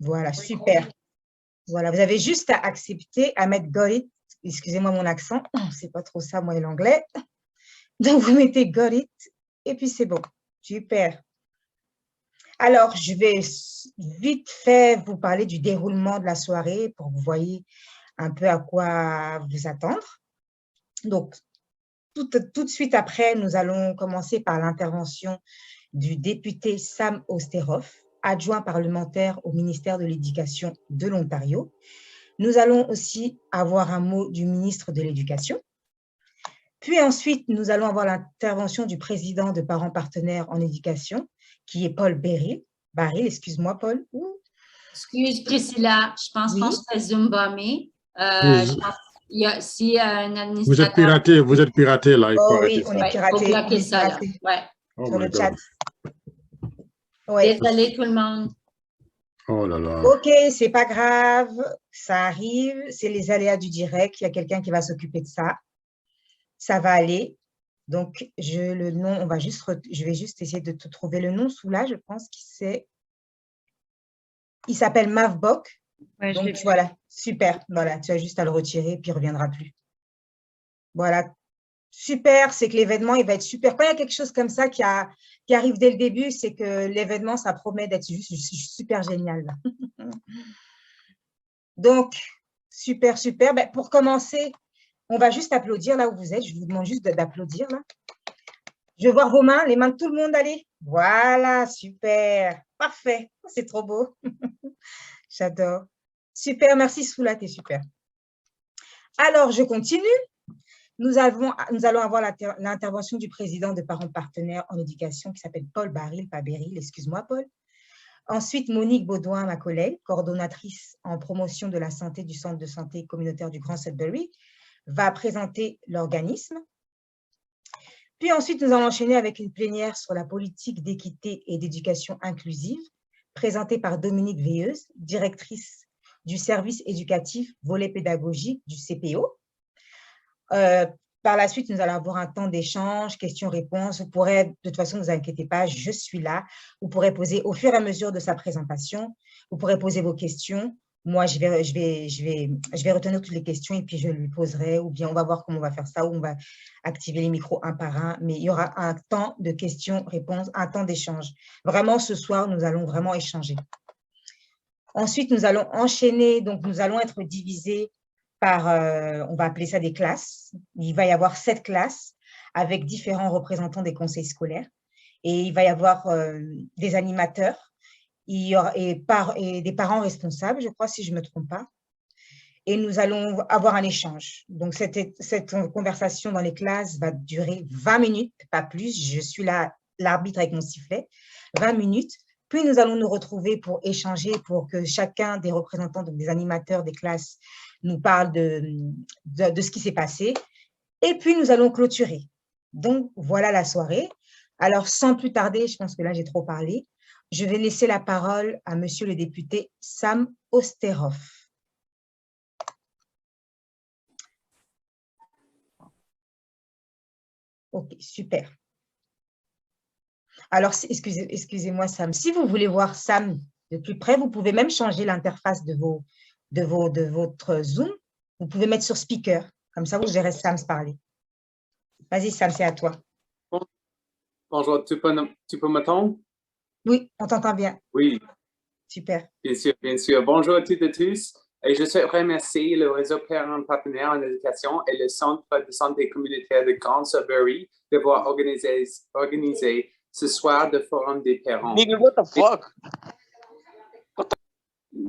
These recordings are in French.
Voilà, super. Voilà, vous avez juste à accepter, à mettre got it. Excusez-moi mon accent, c'est pas trop ça, moi et l'anglais. Donc, vous mettez got it et puis c'est bon. Super. Alors, je vais vite fait vous parler du déroulement de la soirée pour que vous voyez un peu à quoi vous attendre. Donc, tout de suite après, nous allons commencer par l'intervention du député Sam Osterhoff, adjoint parlementaire au ministère de l'Éducation de l'Ontario. Nous allons aussi avoir un mot du ministre de l'Éducation. Puis ensuite, nous allons avoir l'intervention du président de Parents partenaires en éducation, qui est Paul Baril. Baril, excuse-moi, Paul. Excuse, Priscilla, je pense qu'on se fait zumbamer. Je pense s'il y a un administrateur... Vous êtes piraté là. Oh oui, on est piraté. Il faut bloquer ça, là. Ouais. Sur le chat. Ouais. Désolé tout le monde. Oh là là. OK, c'est pas grave, ça arrive, c'est les aléas du direct, il y a quelqu'un qui va s'occuper de ça. Ça va aller. Donc, le nom, je vais juste essayer de te trouver le nom sous là, je pense qu'il c'est... Il s'appelle Mavbok. Ouais, donc, voilà, super. Voilà, tu as juste à le retirer, puis il ne reviendra plus. Voilà. Super, c'est que l'événement, il va être super. Quand il y a quelque chose comme ça qui arrive dès le début, c'est que l'événement, ça promet d'être juste super génial. Donc, super, super. Ben, pour commencer, on va juste applaudir là où vous êtes. Je vous demande juste d'applaudir là. Je veux voir vos mains, les mains de tout le monde, allez. Voilà, super. Parfait. C'est trop beau. J'adore. Super, merci Soula, t'es super. Alors, je continue. Nous allons avoir l'intervention du président de Parents partenaires en éducation qui s'appelle Paul Baril, pas Beril, excuse-moi Paul. Ensuite, Monique Baudouin, ma collègue, coordonnatrice en promotion de la santé du Centre de santé communautaire du Grand Sudbury, va présenter l'organisme. Puis ensuite, nous allons enchaîner avec une plénière sur la politique d'équité et d'éducation inclusive, présentée par Dominique Veilleuse, directrice du service éducatif volet pédagogique du CPO. Par la suite, nous allons avoir un temps d'échange, questions-réponses. Vous pourrez, de toute façon, ne vous inquiétez pas, je suis là. Vous pourrez poser au fur et à mesure de sa présentation. Vous pourrez poser vos questions. Moi, je vais retenir toutes les questions et puis je lui poserai, ou bien on va voir comment on va faire ça, ou on va activer les micros un par un. Mais il y aura un temps de questions-réponses, un temps d'échange. Vraiment, ce soir, nous allons vraiment échanger. Ensuite, nous allons enchaîner. Donc, nous allons être divisés par, on va appeler ça des classes. Il va y avoir 7 classes avec différents représentants des conseils scolaires. Et il va y avoir des animateurs il y aura, et des parents responsables, je crois, si je ne me trompe pas. Et nous allons avoir un échange. Donc, cette conversation dans les classes va durer 20 minutes, pas plus. Je suis là, l'arbitre avec mon sifflet, 20 minutes. Puis, nous allons nous retrouver pour échanger, pour que chacun des représentants, donc des animateurs des classes, nous parle de ce qui s'est passé. Et puis, nous allons clôturer. Donc, voilà la soirée. Alors, sans plus tarder, je pense que là, j'ai trop parlé. Je vais laisser la parole à monsieur le député Sam Osterhoff. OK, super. Alors, excusez-moi, Sam. Si vous voulez voir Sam de plus près, vous pouvez même changer l'interface de votre Zoom. Vous pouvez mettre sur speaker. Comme ça, vous verrez Sam se parler. Vas-y, Sam, c'est à toi. Bonjour, tu peux m'entendre? Oui, on t'entend bien. Oui. Super. Bien sûr, bien sûr. Bonjour à toutes et tous. Et je souhaite remercier le réseau Parents partenaires en éducation et le Centre de santé communautaire de Grand Sudbury d'avoir organisé ce soir de forum des parents. Nigga, what the fuck?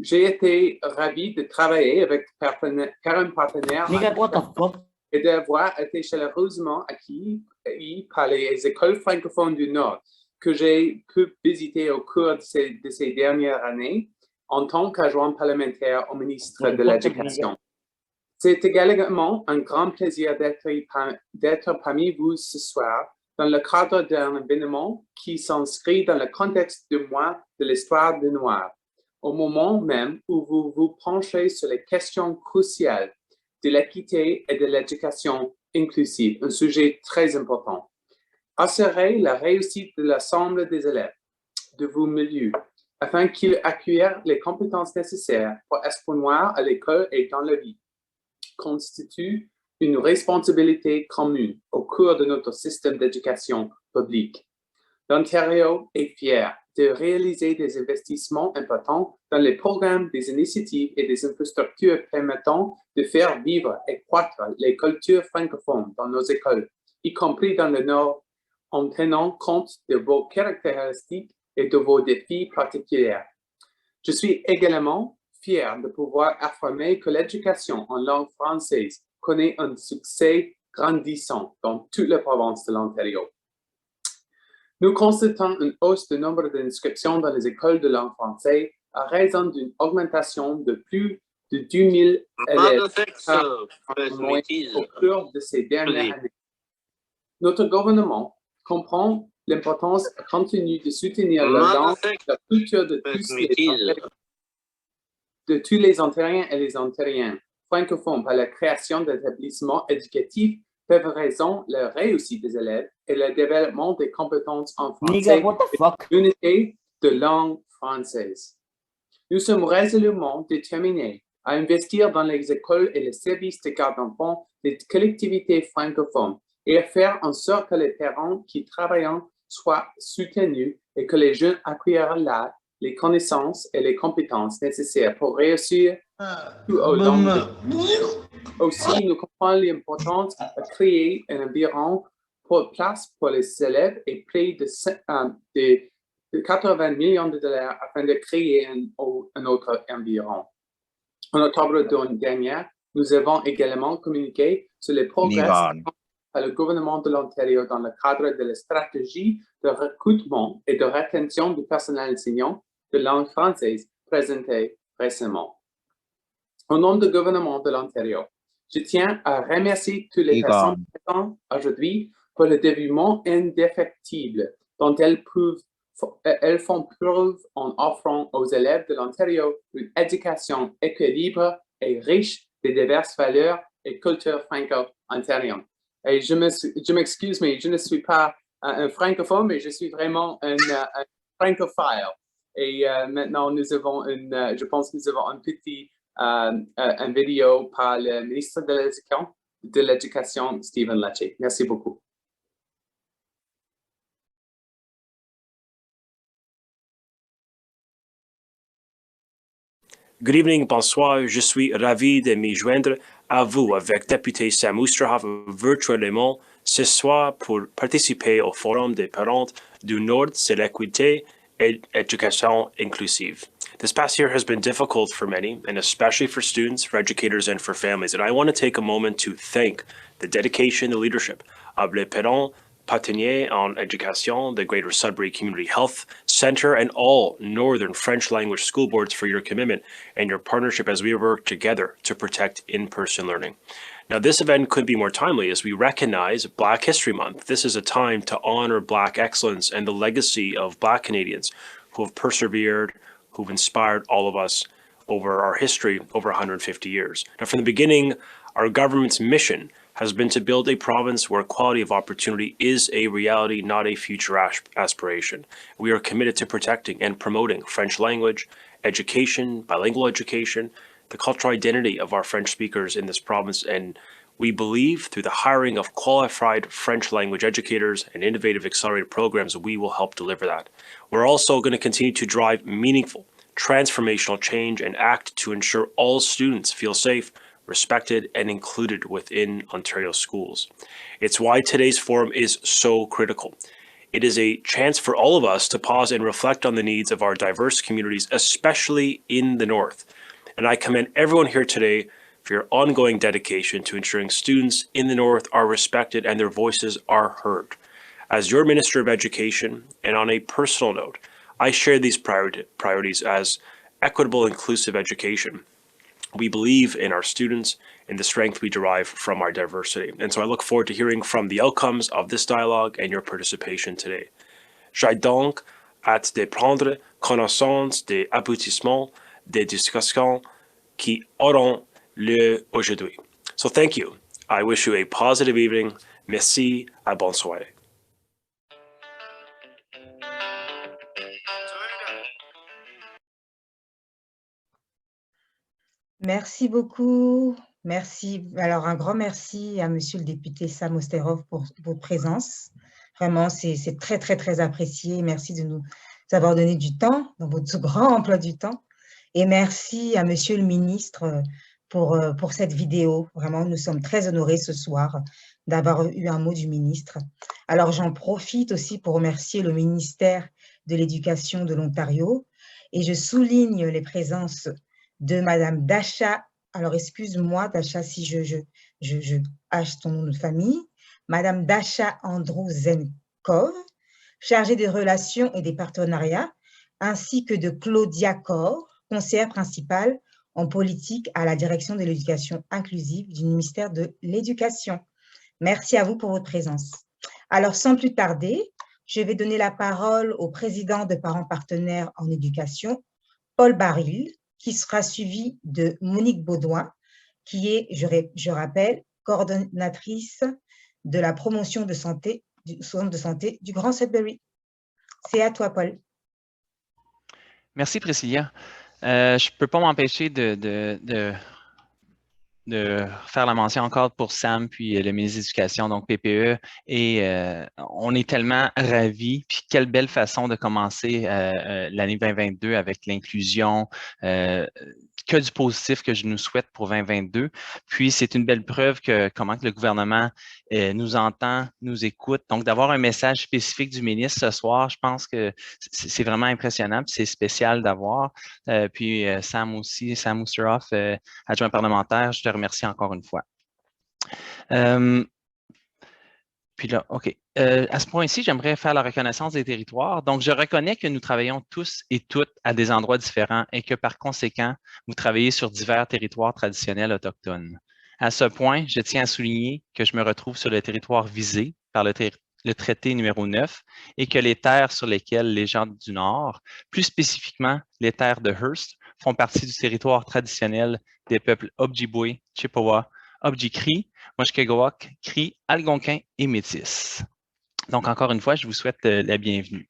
J'ai été ravi de travailler avec Parents partenaires Nigga, what the fuck? et d'avoir été chaleureusement accueilli par les écoles francophones du Nord que j'ai pu visiter au cours de ces dernières années en tant qu'adjoint parlementaire au ministre de l'Éducation. C'est également un grand plaisir d'être parmi vous ce soir dans le cadre d'un événement qui s'inscrit dans le contexte du mois de l'histoire du Noir, au moment même où vous vous penchez sur les questions cruciales de l'équité et de l'éducation inclusive, un sujet très important. Assurer la réussite de l'ensemble des élèves de vos milieux afin qu'ils acquièrent les compétences nécessaires pour s'épanouir à l'école et dans la vie, constitue une responsabilité commune au cours de notre système d'éducation publique. L'Ontario est fier de réaliser des investissements importants dans les programmes, des initiatives et des infrastructures permettant de faire vivre et croître les cultures francophones dans nos écoles, y compris dans le Nord, en tenant compte de vos caractéristiques et de vos défis particuliers. Je suis également fier de pouvoir affirmer que l'éducation en langue française connaît un succès grandissant dans toutes les provinces de l'Ontario. Nous constatons une hausse du nombre d'inscriptions dans les écoles de langue française à raison d'une augmentation de plus de 10 000 élèves au cours de ces dernières années. Notre gouvernement comprend l'importance continue de soutenir la langue et la culture de tous les Ontariens et les Ontariennes francophones par la création d'établissements éducatifs favorisant la réussite des élèves et le développement des compétences en français et l'unité de langue française. Nous sommes résolument déterminés à investir dans les écoles et les services de garde d'enfants des collectivités francophones et à faire en sorte que les parents qui travaillent soient soutenus et que les jeunes acquièrent là les connaissances et les compétences nécessaires pour réussir tout au long de Aussi, nous comprenons l'importance de créer un environnement pour place pour les élèves et près de 80 millions de dollars afin de créer un autre environnement. En octobre dernier, nous avons également communiqué sur les progrès par le gouvernement de l'Ontario dans le cadre de la stratégie de recrutement et de rétention du personnel enseignant de langue française présentée récemment. Au nom du gouvernement de l'Ontario, je tiens à remercier toutes les personnes présentes aujourd'hui pour le dévouement indéfectible dont elles font preuve en offrant aux élèves de l'Ontario une éducation équilibrée et riche de diverses valeurs et cultures franco-ontariennes. Et je m'excuse, mais je ne suis pas un francophone, mais je suis vraiment un francophile. Et maintenant, je pense que nous avons une vidéo par le ministre de l'Éducation, Stephen Lecce. Merci beaucoup. Good evening, bonsoir. Je suis ravi de m'y joindre à vous avec député Sam Oosterhoff virtuellement ce soir pour participer au Forum des parents du Nord sur l'équité et l'éducation inclusive. This past year has been difficult for many, and especially for students, for educators, and for families. And I want to take a moment to thank the dedication, the leadership of les parents partenaires en éducation, the Greater Sudbury Community Health Center, and all Northern French language school boards for your commitment and your partnership as we work together to protect in-person learning. Now, this event could be more timely as we recognize Black History Month. This is a time to honor Black excellence and the legacy of Black Canadians who have persevered, who've inspired all of us over our history over 150 years. Now, from the beginning, our government's mission has been to build a province where equality of opportunity is a reality, not a future aspiration. We are committed to protecting and promoting French language, education, bilingual education, the cultural identity of our French speakers in this province, and we believe through the hiring of qualified French language educators and innovative accelerated programs, we will help deliver that. We're also going to continue to drive meaningful, transformational change and act to ensure all students feel safe, respected, and included within Ontario schools. It's why today's forum is so critical. It is a chance for all of us to pause and reflect on the needs of our diverse communities, especially in the North. And I commend everyone here today for your ongoing dedication to ensuring students in the North are respected and their voices are heard. As your Minister of Education, and on a personal note, I share these priorities as equitable, inclusive education. We believe in our students and the strength we derive from our diversity. And so I look forward to hearing from the outcomes of this dialogue and your participation today. J'ai donc hâte de prendre connaissance des aboutissements des discussions qui auront lieu aujourd'hui. So thank you. I wish you a positive evening. Merci, à bonne soirée. Merci beaucoup. Merci. Alors, un grand merci à monsieur le député Sam Osterhoff pour votre présence. Vraiment, c'est très, très, très apprécié. Merci de nous avoir donné du temps dans votre grand emploi du temps. Et merci à monsieur le ministre pour cette vidéo. Vraiment, nous sommes très honorés ce soir d'avoir eu un mot du ministre. Alors, j'en profite aussi pour remercier le ministère de l'Éducation de l'Ontario et je souligne les présences de Madame Dasha, alors excuse-moi Dasha si je hache ton nom de famille, Madame Dasha Androuzenkov, chargée des relations et des partenariats, ainsi que de Claudia Kor, conseillère principale en politique à la direction de l'éducation inclusive du ministère de l'Éducation. Merci à vous pour votre présence. Alors, sans plus tarder, je vais donner la parole au président de Parents Partenaires en éducation, Paul Baril, qui sera suivi de Monique Baudouin, qui est, je rappelle, coordonnatrice de la promotion de santé du centre de santé du Grand Sudbury. C'est à toi, Paul. Merci, Priscilla. Je ne peux pas m'empêcher de faire la mention encore pour Sam, puis le ministre de l'Éducation, donc PPE. Et on est tellement ravis. Puis quelle belle façon de commencer l'année 2022 avec l'inclusion. Que du positif que je nous souhaite pour 2022. Puis, c'est une belle preuve que comment que le gouvernement nous entend, nous écoute. Donc, d'avoir un message spécifique du ministre ce soir, je pense que c'est vraiment impressionnant, puis c'est spécial d'avoir. Puis, Sam aussi, Sam Osterhoff, adjoint parlementaire, je te remercie encore une fois. Puis là, OK. À ce point-ci, j'aimerais faire la reconnaissance des territoires. Donc, je reconnais que nous travaillons tous et toutes à des endroits différents et que par conséquent, vous travaillez sur divers territoires traditionnels autochtones. À ce point, je tiens à souligner que je me retrouve sur le territoire visé par le traité numéro 9 et que les terres sur lesquelles les gens du Nord, plus spécifiquement les terres de Hearst, font partie du territoire traditionnel des peuples Ojibwe, Chippewa, Objikri, Mushkegowuk, Cri, Algonquin et Métis. Donc, encore une fois, je vous souhaite la bienvenue.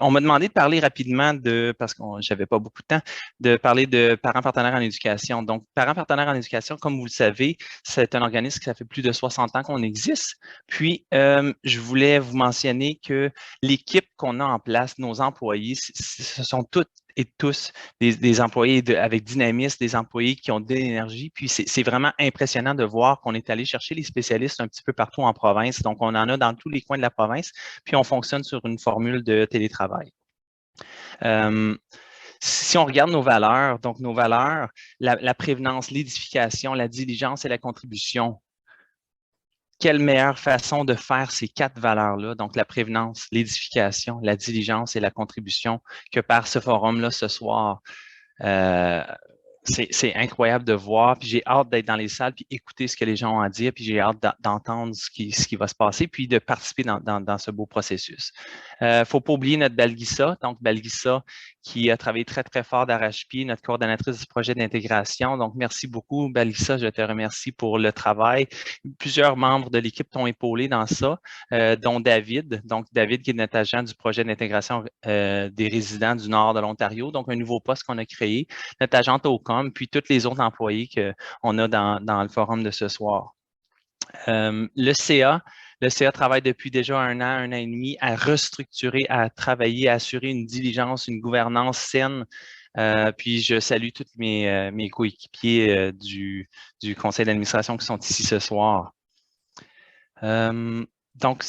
On m'a demandé de parler rapidement parce que j'avais pas beaucoup de temps, de parler de Parents Partenaires en éducation. Donc, Parents Partenaires en éducation, comme vous le savez, c'est un organisme qui ça fait plus de 60 ans qu'on existe. Puis, je voulais vous mentionner que l'équipe qu'on a en place, nos employés, ce sont toutes et tous des employés avec dynamisme, des employés qui ont de l'énergie. Puis, c'est vraiment impressionnant de voir qu'on est allé chercher les spécialistes un petit peu partout en province. Donc, on en a dans tous les coins de la province, puis on fonctionne sur une formule de télétravail. Si on regarde nos valeurs, donc nos valeurs, la prévenance, l'édification, la diligence et la contribution, quelle meilleure façon de faire ces 4 valeurs-là, donc la prévenance, l'édification, la diligence et la contribution, que par ce forum-là ce soir. C'est incroyable de voir, puis j'ai hâte d'être dans les salles, puis écouter ce que les gens ont à dire, puis j'ai hâte d'entendre ce qui va se passer, puis de participer dans ce beau processus. Faut pas oublier notre Balgissa, donc Balgissa qui a travaillé très, très fort d'arrache-pied, notre coordonnatrice du projet d'intégration. Donc, merci beaucoup, Balgissa, je te remercie pour le travail. Plusieurs membres de l'équipe t'ont épaulé dans ça, dont David. Donc, David qui est notre agent du projet d'intégration des résidents du nord de l'Ontario, donc un nouveau poste qu'on a créé, notre agente au puis tous les autres employés qu'on a dans le forum de ce soir. Le CA travaille depuis déjà un an et demi à restructurer, à travailler, à assurer une diligence, une gouvernance saine. Puis je salue tous mes coéquipiers du conseil d'administration qui sont ici ce soir. Donc,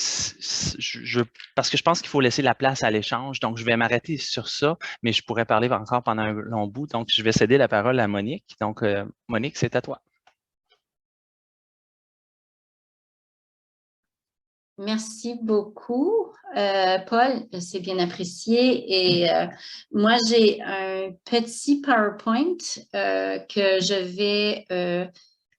parce que je pense qu'il faut laisser la place à l'échange, donc je vais m'arrêter sur ça, mais je pourrais parler encore pendant un long bout. Donc, je vais céder la parole à Monique. Donc, Monique, c'est à toi. Merci beaucoup, Paul. C'est bien apprécié. Et moi, j'ai un petit PowerPoint que je vais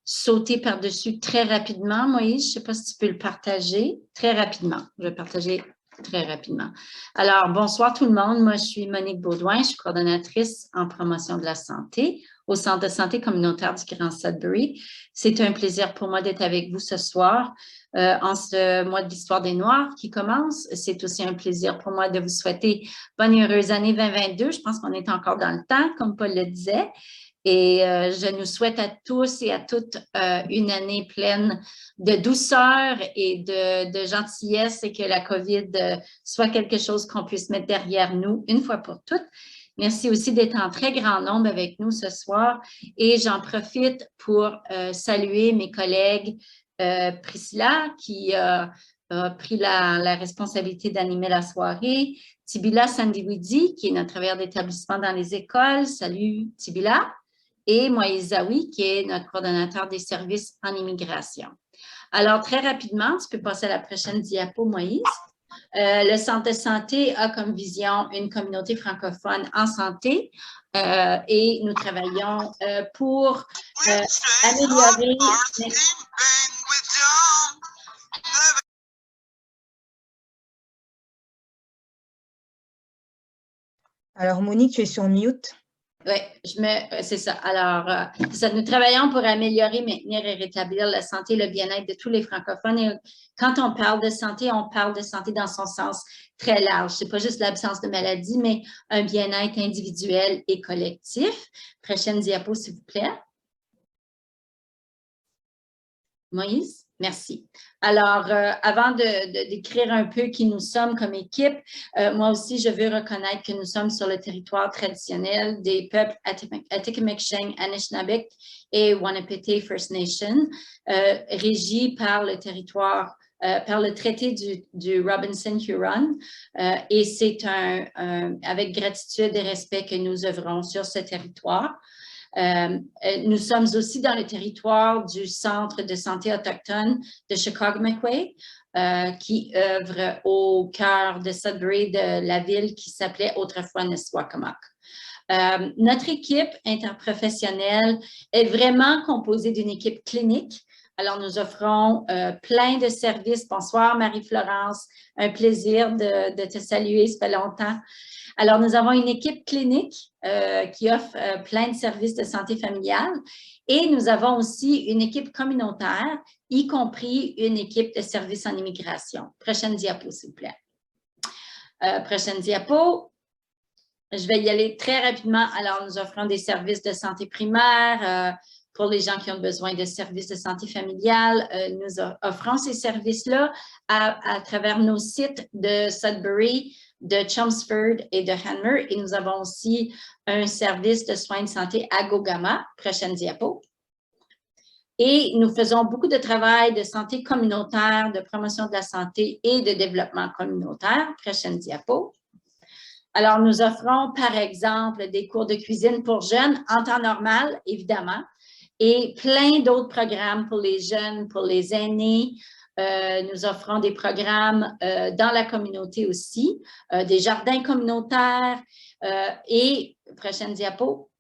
sauter par-dessus très rapidement. Moïse, je ne sais pas si tu peux le partager très rapidement. Je vais partager très rapidement. Alors, bonsoir tout le monde. Moi, je suis Monique Baudouin. Je suis coordonnatrice en promotion de la santé au Centre de santé communautaire du Grand Sudbury. C'est un plaisir pour moi d'être avec vous ce soir. En ce mois de l'Histoire des Noirs qui commence, c'est aussi un plaisir pour moi de vous souhaiter bonne et heureuse année 2022. Je pense qu'on est encore dans le temps, comme Paul le disait. Et je nous souhaite à tous et à toutes une année pleine de douceur et de gentillesse et que la COVID soit quelque chose qu'on puisse mettre derrière nous une fois pour toutes. Merci aussi d'être en très grand nombre avec nous ce soir et j'en profite pour saluer mes collègues Priscilla qui a pris la responsabilité d'animer la soirée, Tibila Sandiwidi qui est notre travailleur d'établissement dans les écoles. Salut Tibila. Et Moïse Zawi, qui est notre coordonnateur des services en immigration. Alors, très rapidement, tu peux passer à la prochaine diapo, Moïse. Le Centre de santé a comme vision une communauté francophone en santé et nous travaillons pour améliorer... Alors, Monique, tu es sur mute. Oui, c'est ça. Alors, nous travaillons pour améliorer, maintenir et rétablir la santé et le bien-être de tous les francophones. Et quand on parle de santé dans son sens très large. Ce n'est pas juste l'absence de maladie, mais un bien-être individuel et collectif. Prochaine diapo, s'il vous plaît. Moïse? Merci. Alors, avant de décrire un peu qui nous sommes comme équipe, moi aussi, je veux reconnaître que nous sommes sur le territoire traditionnel des peuples Atikameksheng, Anishinabek et Wanapete First Nation, régi par le territoire, par le traité du Robinson-Huron. Et c'est avec gratitude et respect que nous œuvrons sur ce territoire. Nous sommes aussi dans le territoire du Centre de santé autochtone de Chicogo-McQuay, qui œuvre au cœur de Sudbury, de la ville qui s'appelait autrefois Nisswacomock. Notre équipe interprofessionnelle est vraiment composée d'une équipe clinique. Alors, nous offrons plein de services. Bonsoir, Marie-Florence. Un plaisir de te saluer, ça fait longtemps. Alors, nous avons une équipe clinique qui offre plein de services de santé familiale et nous avons aussi une équipe communautaire, y compris une équipe de services en immigration. Prochaine diapo, s'il vous plaît. Prochaine diapo. Je vais y aller très rapidement. Alors, nous offrons des services de santé primaire pour les gens qui ont besoin de services de santé familiale. Nous offrons ces services-là à travers nos sites de Sudbury, de Chelmsford et de Hanmer. Et nous avons aussi un service de soins de santé à Gogama. Prochaine diapo. Et nous faisons beaucoup de travail de santé communautaire, de promotion de la santé et de développement communautaire. Prochaine diapo. Alors, nous offrons, par exemple, des cours de cuisine pour jeunes en temps normal, évidemment, et plein d'autres programmes pour les jeunes, pour les aînés. Nous offrons des programmes dans la communauté aussi, des jardins communautaires et, prochaine diapo,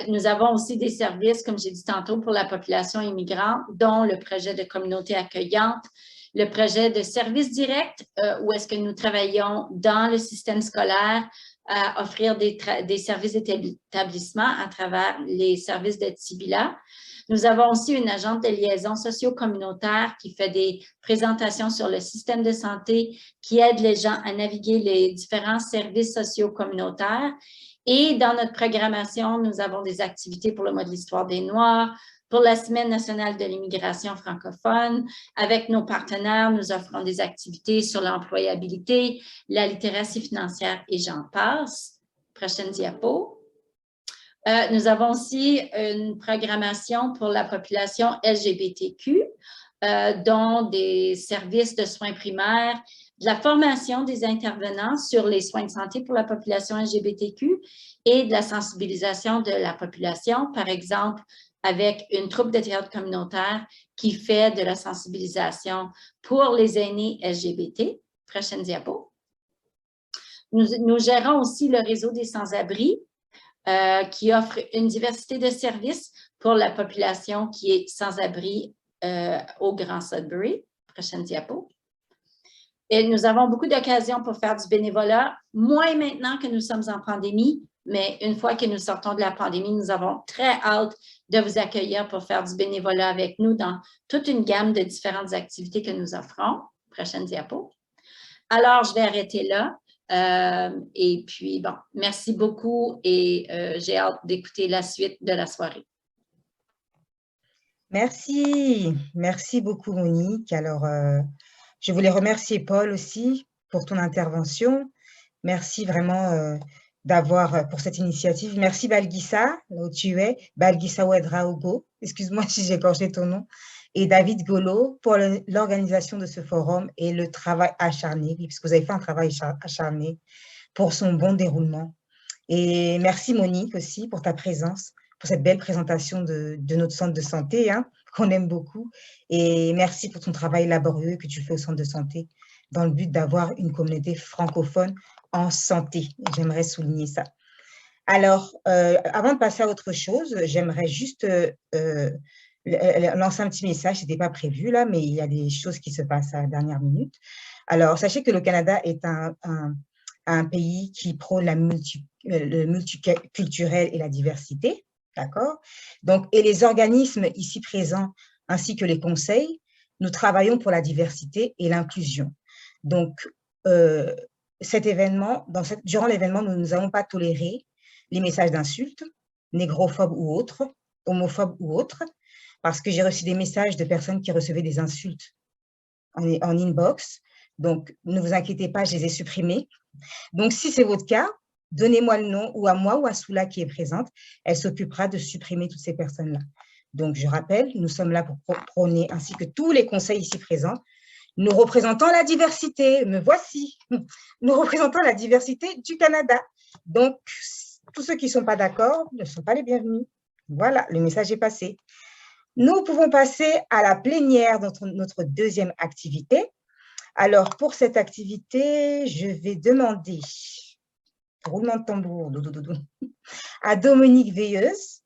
nous avons aussi des services, comme j'ai dit tantôt, pour la population immigrante, dont le projet de communauté accueillante, le projet de service direct, où est-ce que nous travaillons dans le système scolaire à offrir des services d'établissement à travers les services de Tibila. Nous avons aussi une agente de liaison socio-communautaire qui fait des présentations sur le système de santé, qui aide les gens à naviguer les différents services socio-communautaires. Et dans notre programmation, nous avons des activités pour le mois de l'histoire des Noirs, pour la Semaine nationale de l'immigration francophone. Avec nos partenaires, nous offrons des activités sur l'employabilité, la littératie financière et j'en passe. Prochaine diapo. Nous avons aussi une programmation pour la population LGBTQ, dont des services de soins primaires, de la formation des intervenants sur les soins de santé pour la population LGBTQ et de la sensibilisation de la population, par exemple, avec une troupe de théâtre communautaire qui fait de la sensibilisation pour les aînés LGBT. Prochaine diapo. Nous gérons aussi le réseau des sans-abri qui offre une diversité de services pour la population qui est sans-abri au Grand Sudbury. Prochaine diapo. Et nous avons beaucoup d'occasions pour faire du bénévolat, moins maintenant que nous sommes en pandémie, mais une fois que nous sortons de la pandémie, nous avons très hâte de vous accueillir pour faire du bénévolat avec nous dans toute une gamme de différentes activités que nous offrons. Prochaine diapo. Alors, je vais arrêter là. Et puis, bon, merci beaucoup et j'ai hâte d'écouter la suite de la soirée. Merci. Merci beaucoup, Monique. Alors, je voulais remercier Paul aussi pour ton intervention. Merci vraiment pour cette initiative. Merci Balgissa, là où tu es, Balgissa Ouedraogo, excuse-moi si j'ai écorché ton nom, et David Golo pour l'organisation de ce forum et le travail acharné, puisque vous avez fait un travail acharné pour son bon déroulement. Et merci Monique aussi pour ta présence, pour cette belle présentation de notre centre de santé, hein, qu'on aime beaucoup. Et merci pour ton travail laborieux que tu fais au centre de santé dans le but d'avoir une communauté francophone en santé. J'aimerais souligner ça. Alors, avant de passer à autre chose, j'aimerais juste lancer un petit message. Ce n'était pas prévu là, mais il y a des choses qui se passent à la dernière minute. Alors, sachez que le Canada est un pays qui prône le multiculturel et la diversité, d'accord? Donc, et les organismes ici présents, ainsi que les conseils, nous travaillons pour la diversité et l'inclusion. Donc, durant l'événement, nous n'avons pas toléré les messages d'insultes, négrophobes ou autres, homophobes ou autres, parce que j'ai reçu des messages de personnes qui recevaient des insultes en inbox. Donc, ne vous inquiétez pas, je les ai supprimés. Donc, si c'est votre cas, donnez-moi le nom ou à moi ou à Soula qui est présente. Elle s'occupera de supprimer toutes ces personnes-là. Donc, je rappelle, nous sommes là pour prôner, ainsi que tous les conseils ici présents, nous représentons la diversité. Me voici. Nous représentons la diversité du Canada. Donc, tous ceux qui ne sont pas d'accord ne sont pas les bienvenus. Voilà, le message est passé. Nous pouvons passer à la plénière, notre deuxième activité. Alors, pour cette activité, je vais demander, roulement de tambour, à Dominique Veilleuse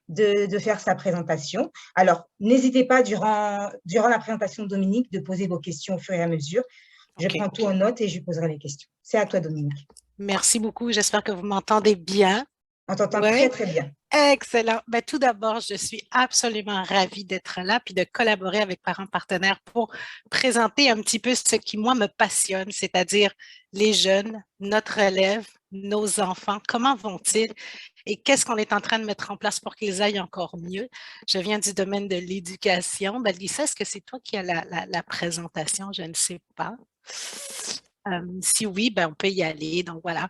de faire sa présentation. Alors, n'hésitez pas, durant la présentation de Dominique, de poser vos questions au fur et à mesure. Je prends tout en note et je poserai les questions. C'est à toi, Dominique. Merci beaucoup. J'espère que vous m'entendez bien. On t'entend très, très bien. Excellent. Ben, tout d'abord, je suis absolument ravie d'être là puis de collaborer avec Parents Partenaires pour présenter un petit peu ce qui, moi, me passionne, c'est-à-dire les jeunes, notre relève, nos enfants. Comment vont-ils et qu'est-ce qu'on est en train de mettre en place pour qu'ils aillent encore mieux? Je viens du domaine de l'éducation. Balgissa, est-ce que c'est toi qui as la présentation? Je ne sais pas. Si oui, ben, on peut y aller. Donc, voilà.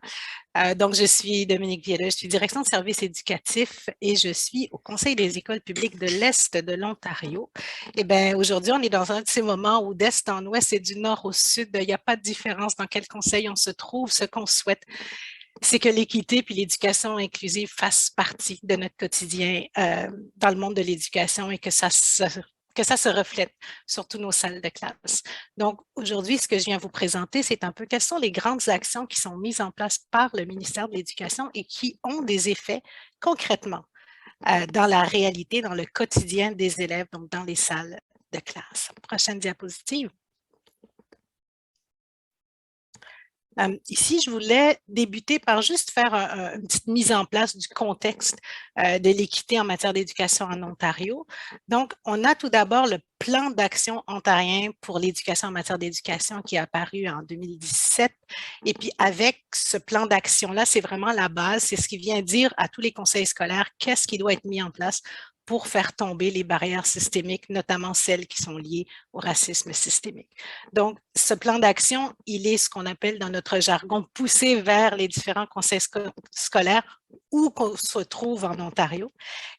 Donc, je suis Dominique Vielle, je suis direction de services éducatifs et je suis au Conseil des écoles publiques de l'Est de l'Ontario. Et bien, aujourd'hui, on est dans un de ces moments où d'Est en Ouest et du Nord au Sud, il n'y a pas de différence dans quel conseil on se trouve. Ce qu'on souhaite, c'est que l'équité puis l'éducation inclusive fassent partie de notre quotidien dans le monde de l'éducation et que ça se reflète sur toutes nos salles de classe. Donc, aujourd'hui, ce que je viens vous présenter, c'est un peu quelles sont les grandes actions qui sont mises en place par le ministère de l'Éducation et qui ont des effets concrètement dans la réalité, dans le quotidien des élèves, donc dans les salles de classe. Prochaine diapositive. Ici, je voulais débuter par juste faire une petite mise en place du contexte de l'équité en matière d'éducation en Ontario. Donc, on a tout d'abord le plan d'action ontarien pour l'éducation en matière d'éducation qui est apparu en 2017. Et puis, avec ce plan d'action-là, c'est vraiment la base, c'est ce qui vient dire à tous les conseils scolaires qu'est-ce qui doit être mis en place pour faire tomber les barrières systémiques, notamment celles qui sont liées au racisme systémique. Donc, ce plan d'action, il est ce qu'on appelle dans notre jargon poussé vers les différents conseils scolaires où qu'on se trouve en Ontario.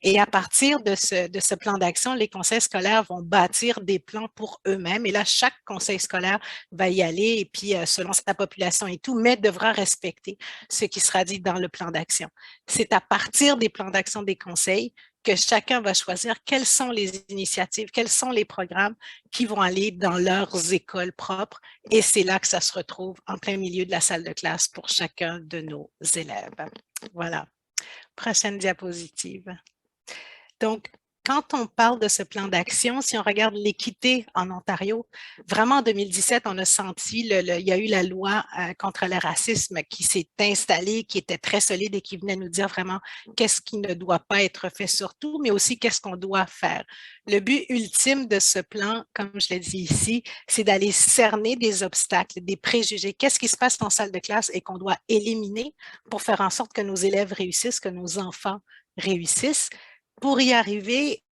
Et à partir de ce plan d'action, les conseils scolaires vont bâtir des plans pour eux-mêmes. Et là, chaque conseil scolaire va y aller et puis selon sa population et tout, mais devra respecter ce qui sera dit dans le plan d'action. C'est à partir des plans d'action des conseils que chacun va choisir quelles sont les initiatives, quels sont les programmes qui vont aller dans leurs écoles propres. Et c'est là que ça se retrouve en plein milieu de la salle de classe pour chacun de nos élèves. Voilà. Prochaine diapositive. Donc, quand on parle de ce plan d'action, si on regarde l'équité en Ontario, vraiment en 2017, on a senti, il y a eu la loi contre le racisme qui s'est installée, qui était très solide et qui venait nous dire vraiment qu'est-ce qui ne doit pas être fait surtout, mais aussi qu'est-ce qu'on doit faire. Le but ultime de ce plan, comme je l'ai dit ici, c'est d'aller cerner des obstacles, des préjugés. Qu'est-ce qui se passe en salle de classe et qu'on doit éliminer pour faire en sorte que nos élèves réussissent, que nos enfants réussissent. Pour y arriver,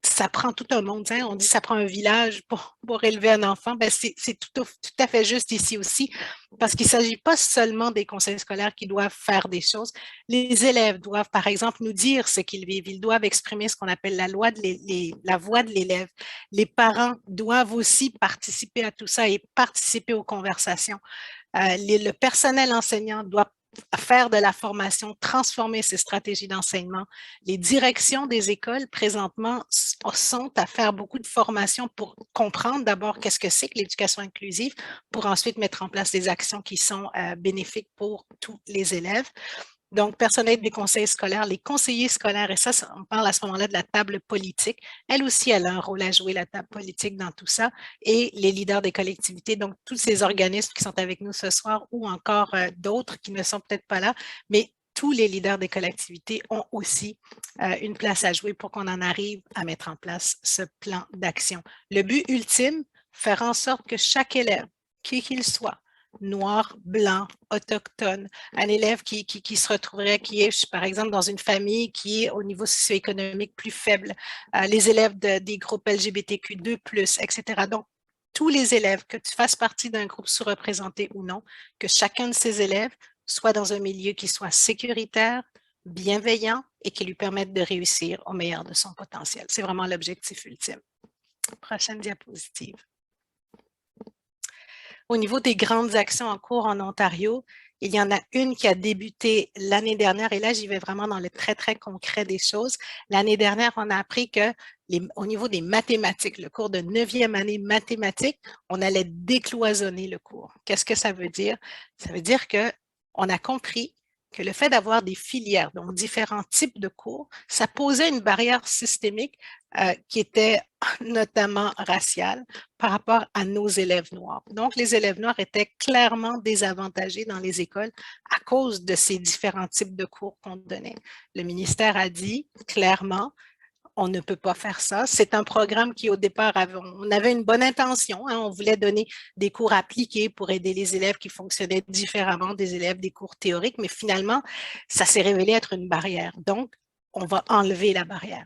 ça prend tout un monde. Hein? On dit que ça prend un village pour élever un enfant. Ben, c'est tout à fait juste ici aussi, parce qu'il ne s'agit pas seulement des conseils scolaires qui doivent faire des choses. Les élèves doivent, par exemple, nous dire ce qu'ils vivent. Ils doivent exprimer ce qu'on appelle la voix de l'élève. Les parents doivent aussi participer à tout ça et participer aux conversations. Le personnel enseignant doit faire de la formation, transformer ces stratégies d'enseignement. Les directions des écoles, présentement, sont à faire beaucoup de formation pour comprendre d'abord qu'est-ce que c'est que l'éducation inclusive, pour ensuite mettre en place des actions qui sont bénéfiques pour tous les élèves. Donc, personnel des conseils scolaires, les conseillers scolaires, et ça, on parle à ce moment-là de la table politique. Elle aussi, elle a un rôle à jouer, la table politique, dans tout ça. Et les leaders des collectivités, donc tous ces organismes qui sont avec nous ce soir ou encore d'autres qui ne sont peut-être pas là, mais tous les leaders des collectivités ont aussi une place à jouer pour qu'on en arrive à mettre en place ce plan d'action. Le but ultime, faire en sorte que chaque élève, qui qu'il soit, noir, blanc, autochtone, un élève qui se retrouverait, qui est, par exemple, dans une famille qui est au niveau socio-économique plus faible, les élèves des groupes LGBTQ2+, etc. Donc, tous les élèves, que tu fasses partie d'un groupe sous-représenté ou non, que chacun de ces élèves soit dans un milieu qui soit sécuritaire, bienveillant et qui lui permette de réussir au meilleur de son potentiel. C'est vraiment l'objectif ultime. Prochaine diapositive. Au niveau des grandes actions en cours en Ontario, il y en a une qui a débuté l'année dernière, et là, j'y vais vraiment dans le très, très concret des choses. L'année dernière, on a appris que au niveau des mathématiques, le cours de 9e année mathématiques, on allait décloisonner le cours. Qu'est-ce que ça veut dire? Ça veut dire qu'on a compris que le fait d'avoir des filières, donc différents types de cours, ça posait une barrière systémique qui était notamment raciale par rapport à nos élèves noirs. Donc, les élèves noirs étaient clairement désavantagés dans les écoles à cause de ces différents types de cours qu'on donnait. Le ministère a dit clairement, on ne peut pas faire ça. C'est un programme qui, au départ, on avait une bonne intention. Hein, on voulait donner des cours appliqués pour aider les élèves qui fonctionnaient différemment des élèves des cours théoriques, mais finalement, ça s'est révélé être une barrière. Donc, on va enlever la barrière.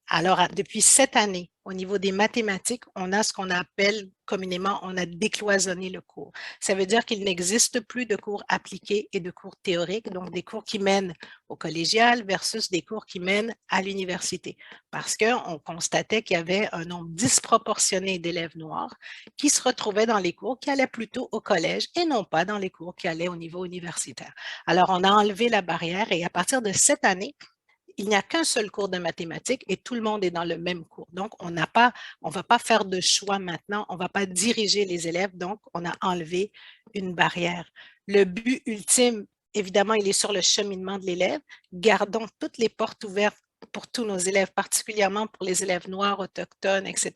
Alors, depuis cette année, au niveau des mathématiques, on a ce qu'on appelle communément, on a décloisonné le cours. Ça veut dire qu'il n'existe plus de cours appliqués et de cours théoriques, donc des cours qui mènent au collégial versus des cours qui mènent à l'université. Parce qu'on constatait qu'il y avait un nombre disproportionné d'élèves noirs qui se retrouvaient dans les cours qui allaient plutôt au collège et non pas dans les cours qui allaient au niveau universitaire. Alors, on a enlevé la barrière et à partir de cette année, il n'y a qu'un seul cours de mathématiques et tout le monde est dans le même cours. Donc, on ne va pas faire de choix maintenant, on ne va pas diriger les élèves, donc on a enlevé une barrière. Le but ultime, évidemment, il est sur le cheminement de l'élève. Gardons toutes les portes ouvertes pour tous nos élèves, particulièrement pour les élèves noirs, autochtones, etc.,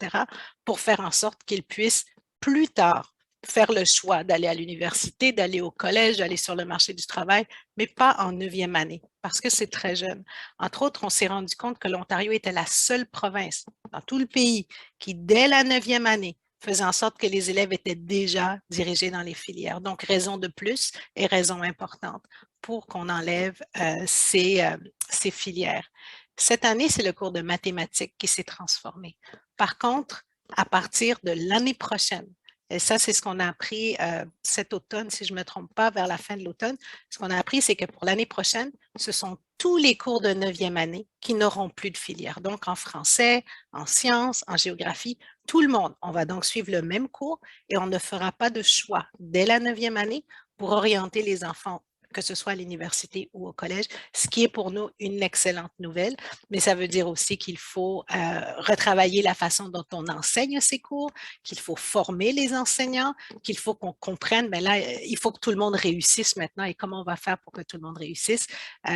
pour faire en sorte qu'ils puissent plus tard faire le choix d'aller à l'université, d'aller au collège, d'aller sur le marché du travail, mais pas en 9e année, parce que c'est très jeune. Entre autres, on s'est rendu compte que l'Ontario était la seule province dans tout le pays qui, dès la 9e année, faisait en sorte que les élèves étaient déjà dirigés dans les filières. Donc, raison de plus et raison importante pour qu'on enlève ces filières. Cette année, c'est le cours de mathématiques qui s'est transformé. Par contre, à partir de l'année prochaine, et ça, c'est ce qu'on a appris cet automne, si je ne me trompe pas, vers la fin de l'automne. Ce qu'on a appris, c'est que pour l'année prochaine, ce sont tous les cours de 9e année qui n'auront plus de filière. Donc, en français, en sciences, en géographie, tout le monde. On va donc suivre le même cours et on ne fera pas de choix dès la 9e année pour orienter les enfants que ce soit à l'université ou au collège, ce qui est pour nous une excellente nouvelle, mais ça veut dire aussi qu'il faut retravailler la façon dont on enseigne ces cours, qu'il faut former les enseignants, qu'il faut qu'on comprenne, mais là, il faut que tout le monde réussisse maintenant et comment on va faire pour que tout le monde réussisse,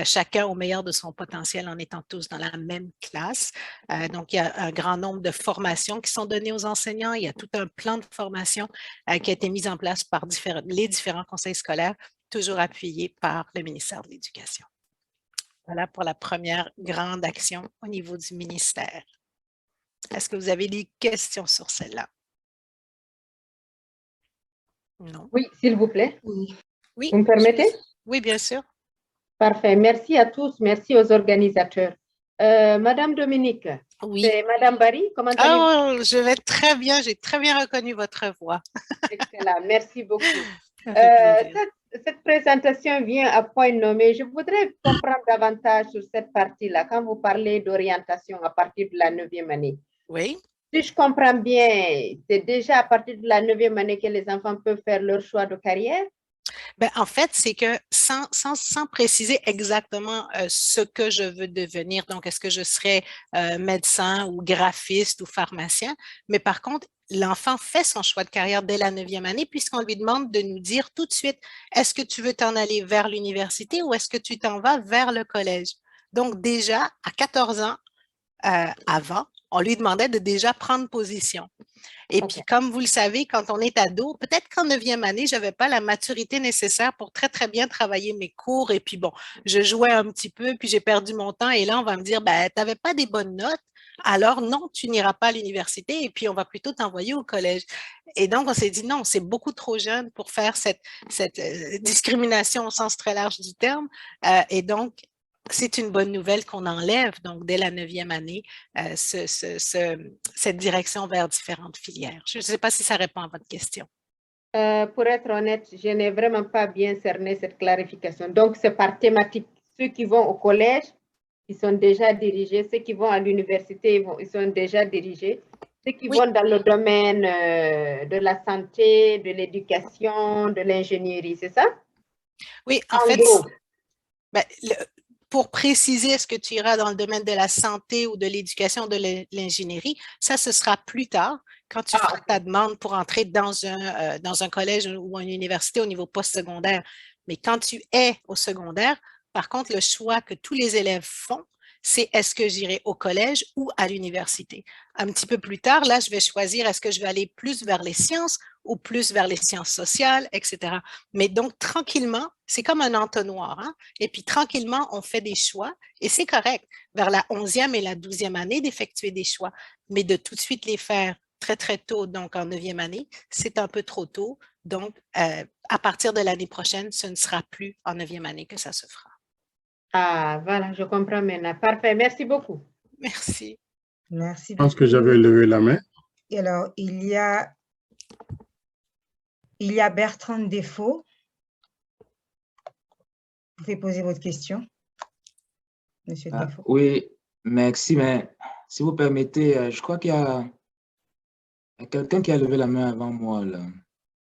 chacun au meilleur de son potentiel en étant tous dans la même classe. Donc, il y a un grand nombre de formations qui sont données aux enseignants, il y a tout un plan de formation qui a été mis en place par les différents conseils scolaires, toujours appuyé par le ministère de l'Éducation. Voilà pour la première grande action au niveau du ministère. Est-ce que vous avez des questions sur celle-là? Non. Oui, s'il vous plaît. Oui. Vous me permettez? Oui, bien sûr. Parfait. Merci à tous. Merci aux organisateurs. Madame Dominique, Oui. c'est Madame Barry. Comment allez-vous? Oh, je vais très bien. J'ai très bien reconnu votre voix. Excellent. Merci beaucoup. Ça fait plaisir. Cette présentation vient à point nommé. Je voudrais comprendre davantage sur cette partie-là, quand vous parlez d'orientation à partir de la 9e année. Oui. Si je comprends bien, c'est déjà à partir de la 9e année que les enfants peuvent faire leur choix de carrière? Ben, en fait, c'est que sans préciser exactement ce que je veux devenir, donc est-ce que je serai médecin ou graphiste ou pharmacien, mais par contre, l'enfant fait son choix de carrière dès la 9e année puisqu'on lui demande de nous dire tout de suite, est-ce que tu veux t'en aller vers l'université ou est-ce que tu t'en vas vers le collège? Donc déjà, à 14 ans, avant, on lui demandait de déjà prendre position. Et puis, comme vous le savez, quand on est ado, peut-être qu'en 9e année, je n'avais pas la maturité nécessaire pour très, très bien travailler mes cours. Et puis, bon, je jouais un petit peu, puis j'ai perdu mon temps. Et là, on va me dire, ben, tu n'avais pas des bonnes notes, alors non, tu n'iras pas à l'université et puis on va plutôt t'envoyer au collège. Et donc, on s'est dit, non, c'est beaucoup trop jeune pour faire cette discrimination au sens très large du terme. Et donc, c'est une bonne nouvelle qu'on enlève, donc dès la 9e année, cette direction vers différentes filières. Je ne sais pas si ça répond à votre question. Pour être honnête, je n'ai vraiment pas bien cerné cette clarification. Donc, c'est par thématique. Ceux qui vont au collège, ils sont déjà dirigés. Ceux qui vont à l'université, ils sont déjà dirigés. Ceux qui vont dans le domaine de la santé, de l'éducation, de l'ingénierie, c'est ça? Oui, en fait, ben, pour préciser, est-ce que tu iras dans le domaine de la santé ou de l'éducation, de l'ingénierie, ça, ce sera plus tard, quand tu feras ta demande pour entrer dans un collège ou une université au niveau postsecondaire. Mais quand tu es au secondaire, par contre, le choix que tous les élèves font, c'est est-ce que j'irai au collège ou à l'université. Un petit peu plus tard, là, je vais choisir est-ce que je vais aller plus vers les sciences ou plus vers les sciences sociales, etc. Mais donc, tranquillement, c'est comme un entonnoir. Hein? Et puis, tranquillement, on fait des choix et c'est correct, vers la 11e et la 12e année, d'effectuer des choix. Mais de tout de suite les faire très, très tôt, donc en 9e année, c'est un peu trop tôt. Donc, à partir de l'année prochaine, ce ne sera plus en 9e année que ça se fera. Ah, voilà, je comprends maintenant. Parfait, merci beaucoup. Merci. Merci. Je pense que j'avais levé la main. Et alors, il y a Bertrand Défaut. Vous pouvez poser votre question, Monsieur Défaut. Oui, merci, mais si vous permettez, je crois qu'il y a quelqu'un qui a levé la main avant moi. Là.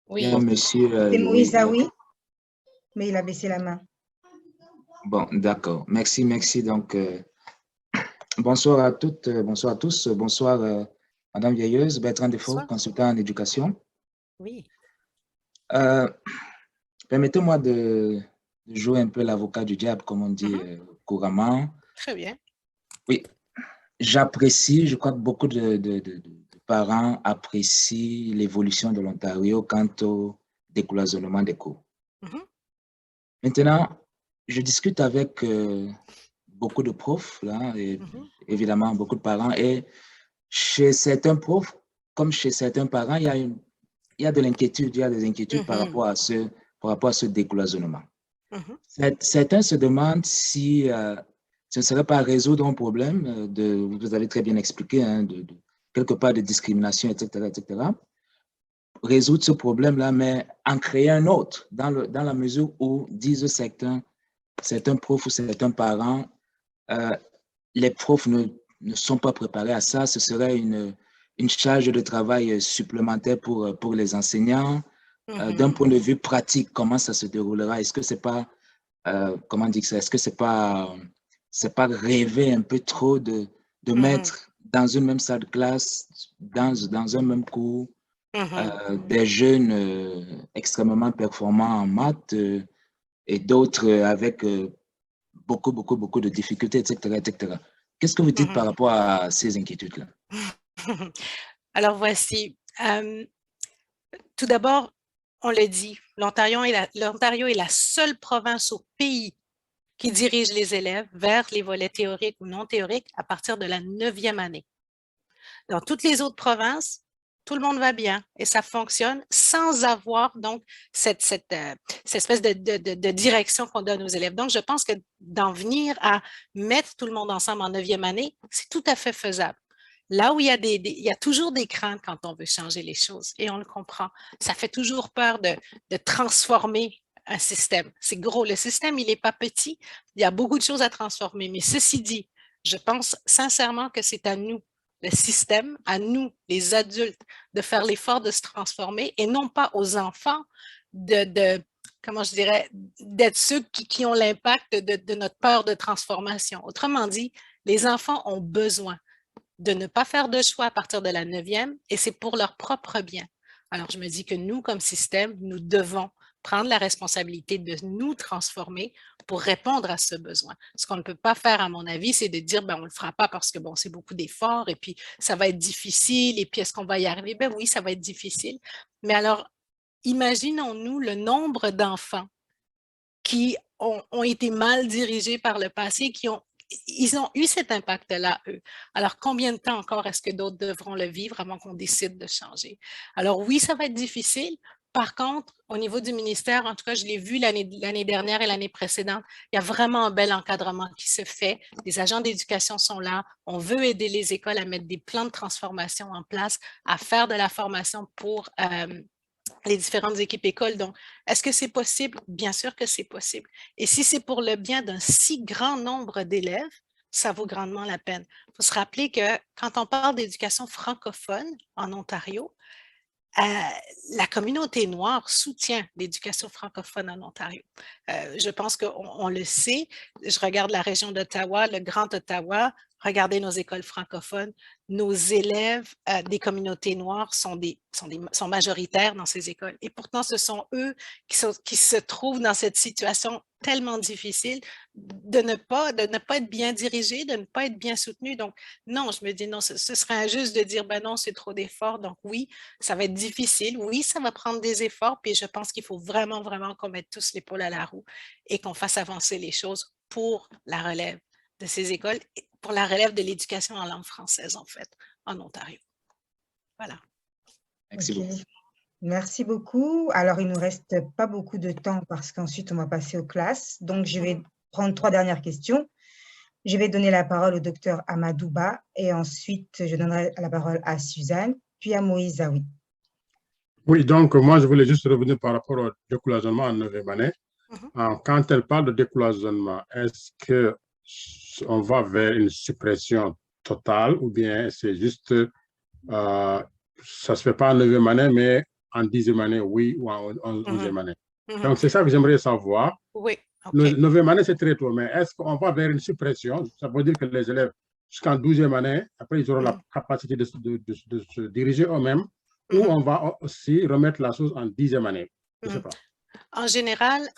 Oui. Il y a monsieur. C'est Moïse Aoui, mais il a baissé la main. Bon, d'accord. Merci, merci. Donc, bonsoir à toutes, bonsoir à tous. Bonsoir, Madame Vieilleuse, Bertrand Défaut, consultant en éducation. Oui. Permettez-moi de jouer un peu l'avocat du diable, comme on dit couramment. Très bien. Oui, j'apprécie, je crois que beaucoup de parents apprécient l'évolution de l'Ontario quant au décloisonnement des cours. Maintenant, je discute avec beaucoup de profs, là, et évidemment beaucoup de parents, et chez certains profs, comme chez certains parents, il y a de l'inquiétude, il y a des inquiétudes par rapport à ce décloisonnement. Certains se demandent si ce ne serait pas résoudre un problème, vous avez très bien expliqué, hein, quelque part de discrimination, etc., etc. Résoudre ce problème-là, mais en créer un autre, dans la mesure où, disent certains profs ou certains parents, les profs ne sont pas préparés à ça. Ce serait une charge de travail supplémentaire pour les enseignants. D'un point de vue pratique, comment ça se déroulera? Est-ce que ce n'est pas comment dire ça, est-ce que c'est pas rêver un peu trop de mettre dans une même salle de classe, dans un même cours, des jeunes extrêmement performants en maths et d'autres avec beaucoup de difficultés, etc., etc. Qu'est-ce que vous dites par rapport à ces inquiétudes-là? Alors, voici. Tout d'abord, on le dit, l'Ontario est la seule province au pays qui dirige les élèves vers les volets théoriques ou non théoriques à partir de la 9e année. Dans toutes les autres provinces, tout le monde va bien et ça fonctionne sans avoir donc cette espèce de direction qu'on donne aux élèves. Donc, je pense que d'en venir à mettre tout le monde ensemble en 9e année, c'est tout à fait faisable. Là où il y a toujours des craintes quand on veut changer les choses et on le comprend. Ça fait toujours peur de transformer un système. C'est gros. Le système, il n'est pas petit. Il y a beaucoup de choses à transformer. Mais ceci dit, je pense sincèrement que c'est à nous, le système, à nous, les adultes, de faire l'effort de se transformer et non pas aux enfants comment je dirais, d'être ceux qui ont l'impact de notre peur de transformation. Autrement dit, les enfants ont besoin de ne pas faire de choix à partir de la 9e et c'est pour leur propre bien. Alors, je me dis que nous, comme système, nous devons prendre la responsabilité de nous transformer pour répondre à ce besoin. Ce qu'on ne peut pas faire, à mon avis, c'est de dire, ben, on ne le fera pas parce que, bon, c'est beaucoup d'efforts et puis ça va être difficile et puis est-ce qu'on va y arriver? Ben oui, ça va être difficile. Mais alors, imaginons-nous le nombre d'enfants qui ont été mal dirigés par le passé, ils ont eu cet impact-là, eux. Alors, combien de temps encore est-ce que d'autres devront le vivre avant qu'on décide de changer? Alors, oui, ça va être difficile. Par contre, au niveau du ministère, en tout cas, je l'ai vu l'année dernière et l'année précédente, il y a vraiment un bel encadrement qui se fait. Les agents d'éducation sont là. On veut aider les écoles à mettre des plans de transformation en place, à faire de la formation pour les différentes équipes écoles. Donc, est-ce que c'est possible? Bien sûr que c'est possible. Et si c'est pour le bien d'un si grand nombre d'élèves, ça vaut grandement la peine. Il faut se rappeler que quand on parle d'éducation francophone en Ontario, la communauté noire soutient l'éducation francophone en Ontario. Je pense qu'on le sait. Je regarde la région d'Ottawa, le Grand Ottawa, regardez nos écoles francophones. Nos élèves des communautés noires sont majoritaires dans ces écoles. Et pourtant, ce sont eux qui se trouvent dans cette situation tellement difficile de ne pas être bien dirigés, de ne pas être bien soutenus. Donc, non, je me dis non, ce serait injuste de dire, ben non, c'est trop d'efforts. Donc oui, ça va être difficile. Oui, ça va prendre des efforts. Puis je pense qu'il faut vraiment, vraiment qu'on mette tous l'épaule à la roue et qu'on fasse avancer les choses pour la relève de ces écoles, pour la relève de l'éducation en langue française, en fait, en Ontario. Voilà. Merci beaucoup. Merci beaucoup. Alors, il ne nous reste pas beaucoup de temps parce qu'ensuite, on va passer aux classes. Donc, je vais prendre 3 dernières questions. Je vais donner la parole au docteur Amadouba et ensuite, je donnerai la parole à Suzanne, puis à Moïse Zawi. Oui, donc moi, je voulais juste revenir par rapport au décloisonnement en 9e année. Quand elle parle de décloisonnement, est-ce qu'on va vers une suppression totale ou bien c'est juste, ça ne se fait pas en 9e année, mais en 10e année, oui, ou en 11e année. Donc, c'est ça que j'aimerais savoir. Oui. Okay. 9e année, c'est très tôt, mais est-ce qu'on va vers une suppression? Ça veut dire que les élèves, jusqu'en 12e année, après, ils auront la capacité de se diriger eux-mêmes, ou on va aussi remettre la chose en 10e année? Je ne sais pas. En général,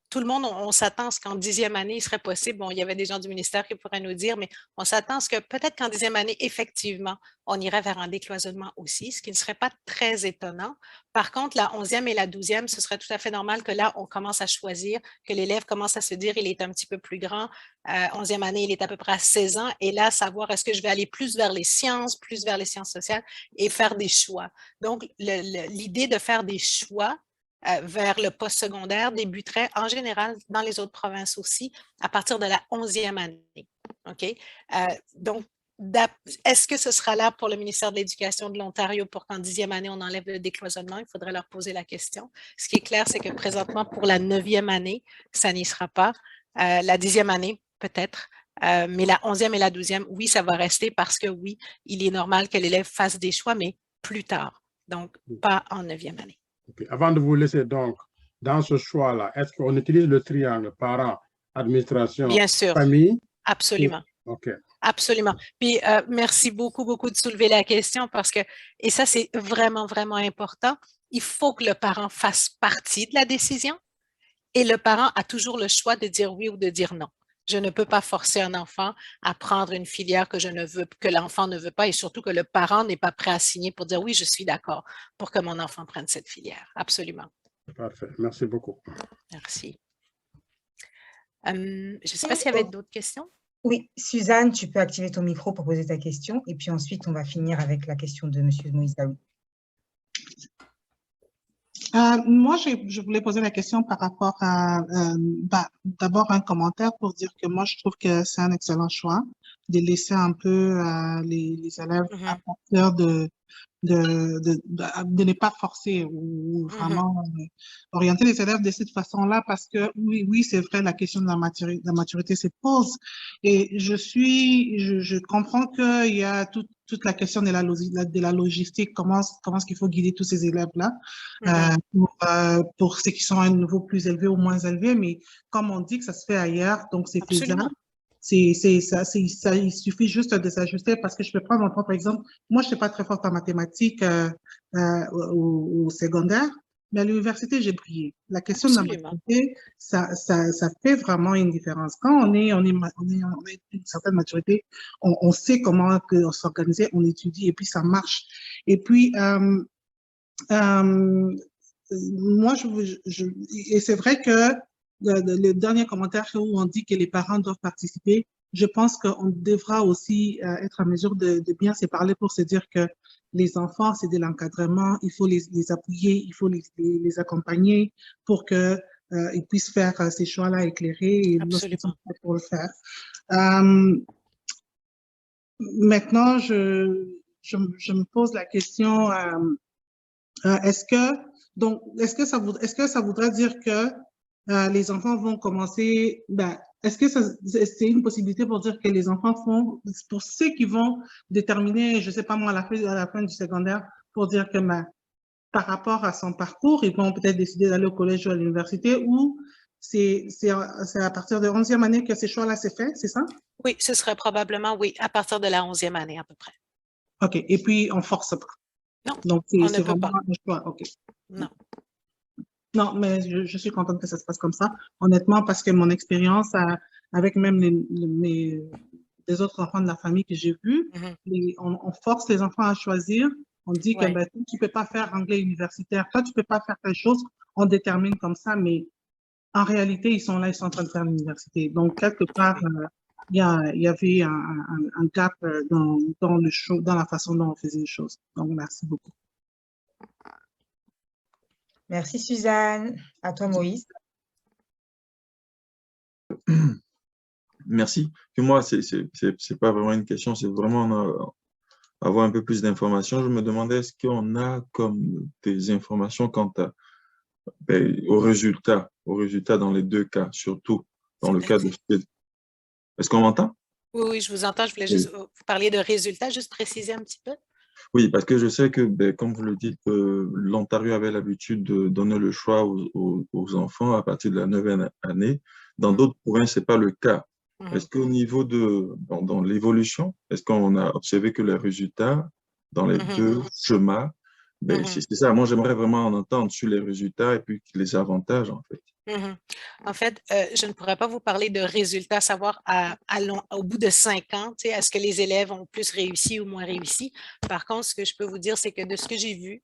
tout le monde, on s'attend à ce qu'en 10e année, il serait possible, bon, il y avait des gens du ministère qui pourraient nous dire, mais on s'attend à ce que peut-être qu'en 10e année, effectivement, on irait vers un décloisonnement aussi, ce qui ne serait pas très étonnant. Par contre, la 11e et la 12e, ce serait tout à fait normal que là, on commence à choisir, que l'élève commence à se dire, il est un petit peu plus grand, 11e année, il est à peu près à 16 ans, et là, savoir est-ce que je vais aller plus vers les sciences sociales, et faire des choix. Donc, l'idée de faire des choix, vers le postsecondaire débuterait en général dans les autres provinces aussi à partir de la 11e année. OK? Donc, est-ce que ce sera là pour le ministère de l'Éducation de l'Ontario pour qu'en 10e année, on enlève le décloisonnement? Il faudrait leur poser la question. Ce qui est clair, c'est que présentement, pour la 9e année, ça n'y sera pas. La 10e année, peut-être. Mais la 11e et la 12e, oui, ça va rester parce que oui, il est normal que l'élève fasse des choix, mais plus tard. Donc, pas en 9e année. Okay. Avant de vous laisser donc dans ce choix-là, est-ce qu'on utilise le triangle parents, administration, Bien sûr. famille? Absolument. OK. Absolument. Puis, merci beaucoup de soulever la question parce que, et ça, c'est vraiment, vraiment important, il faut que le parent fasse partie de la décision et le parent a toujours le choix de dire oui ou de dire non. Je ne peux pas forcer un enfant à prendre une filière que l'enfant ne veut pas et surtout que le parent n'est pas prêt à signer pour dire oui, je suis d'accord pour que mon enfant prenne cette filière. Absolument. Parfait. Merci beaucoup. Merci. Je ne sais pas s'il y avait d'autres questions. Oui, Suzanne, tu peux activer ton micro pour poser ta question et puis ensuite, on va finir avec la question de M. Moïse Daoud. Moi, je voulais poser la question par rapport à, d'abord un commentaire pour dire que moi, je trouve que c'est un excellent choix de laisser un peu les élèves à partir de ne pas forcer ou vraiment orienter les élèves de cette façon-là parce que oui, c'est vrai, la question de la maturité se pose et je comprends qu'il y a toute la question de la logistique, comment est-ce qu'il faut guider tous ces élèves-là pour ceux qui sont à un niveau plus élevé ou moins élevé, mais comme on dit que ça se fait ailleurs, donc c'est faisable. Il suffit juste de s'ajuster parce que je peux prendre mon propre exemple. Moi, je ne suis pas très forte en mathématiques au secondaire, mais à l'université, j'ai brillé. La question de la maturité, ça fait vraiment une différence. Quand on est une certaine maturité, on sait comment s'organiser, on étudie et puis ça marche. Et puis, moi, et c'est vrai que le dernier commentaire où on dit que les parents doivent participer, je pense qu'on devra aussi être en mesure de bien se parler pour se dire que les enfants, c'est de l'encadrement, il faut les appuyer, il faut les accompagner pour que ils puissent faire ces choix-là éclairés et lorsqu'ils sont prêts pour le faire. Maintenant, je me pose la question, est-ce que ça voudrait dire que les enfants vont commencer, est-ce que c'est une possibilité pour dire que les enfants pour ceux qui vont déterminer, je ne sais pas moi, à la fin du secondaire, pour dire que par rapport à son parcours, ils vont peut-être décider d'aller au collège ou à l'université ou c'est à partir de 11e année que ces choix-là s'est fait, c'est ça? Oui, ce serait probablement, oui, à partir de la 11e année à peu près. OK. Et puis, on force pas. Non, donc, on ne peut vraiment pas. un choix. OK. Non. Non, mais je suis contente que ça se passe comme ça, honnêtement, parce que mon expérience avec même les autres enfants de la famille que j'ai vus, on force les enfants à choisir. On dit que tu ne peux pas faire anglais universitaire, toi, tu ne peux pas faire telle chose. On détermine comme ça, mais en réalité, ils sont là, ils sont en train de faire l'université. Donc, quelque part, il y avait un gap dans la façon dont on faisait les choses. Donc, merci beaucoup. Merci Suzanne. À toi Moïse. Merci. Puis moi, c'est pas vraiment une question, c'est vraiment avoir un peu plus d'informations. Je me demandais, est-ce qu'on a comme des informations quant à, aux résultats dans les deux cas, surtout dans le cas de... Est-ce qu'on m'entend? Oui, je vous entends. Je voulais juste vous parler de résultats, juste préciser un petit peu. Oui, parce que je sais que, comme vous le dites, l'Ontario avait l'habitude de donner le choix aux enfants à partir de la 9e année. Dans d'autres provinces, ce n'est pas le cas. Est-ce qu'au niveau dans l'évolution, est-ce qu'on a observé que les résultats dans les deux schémas, c'est ça, moi j'aimerais vraiment en entendre sur les résultats et puis les avantages en fait. En fait, je ne pourrais pas vous parler de résultats, savoir au bout de 5 ans, est-ce que les élèves ont plus réussi ou moins réussi. Par contre, ce que je peux vous dire, c'est que de ce que j'ai vu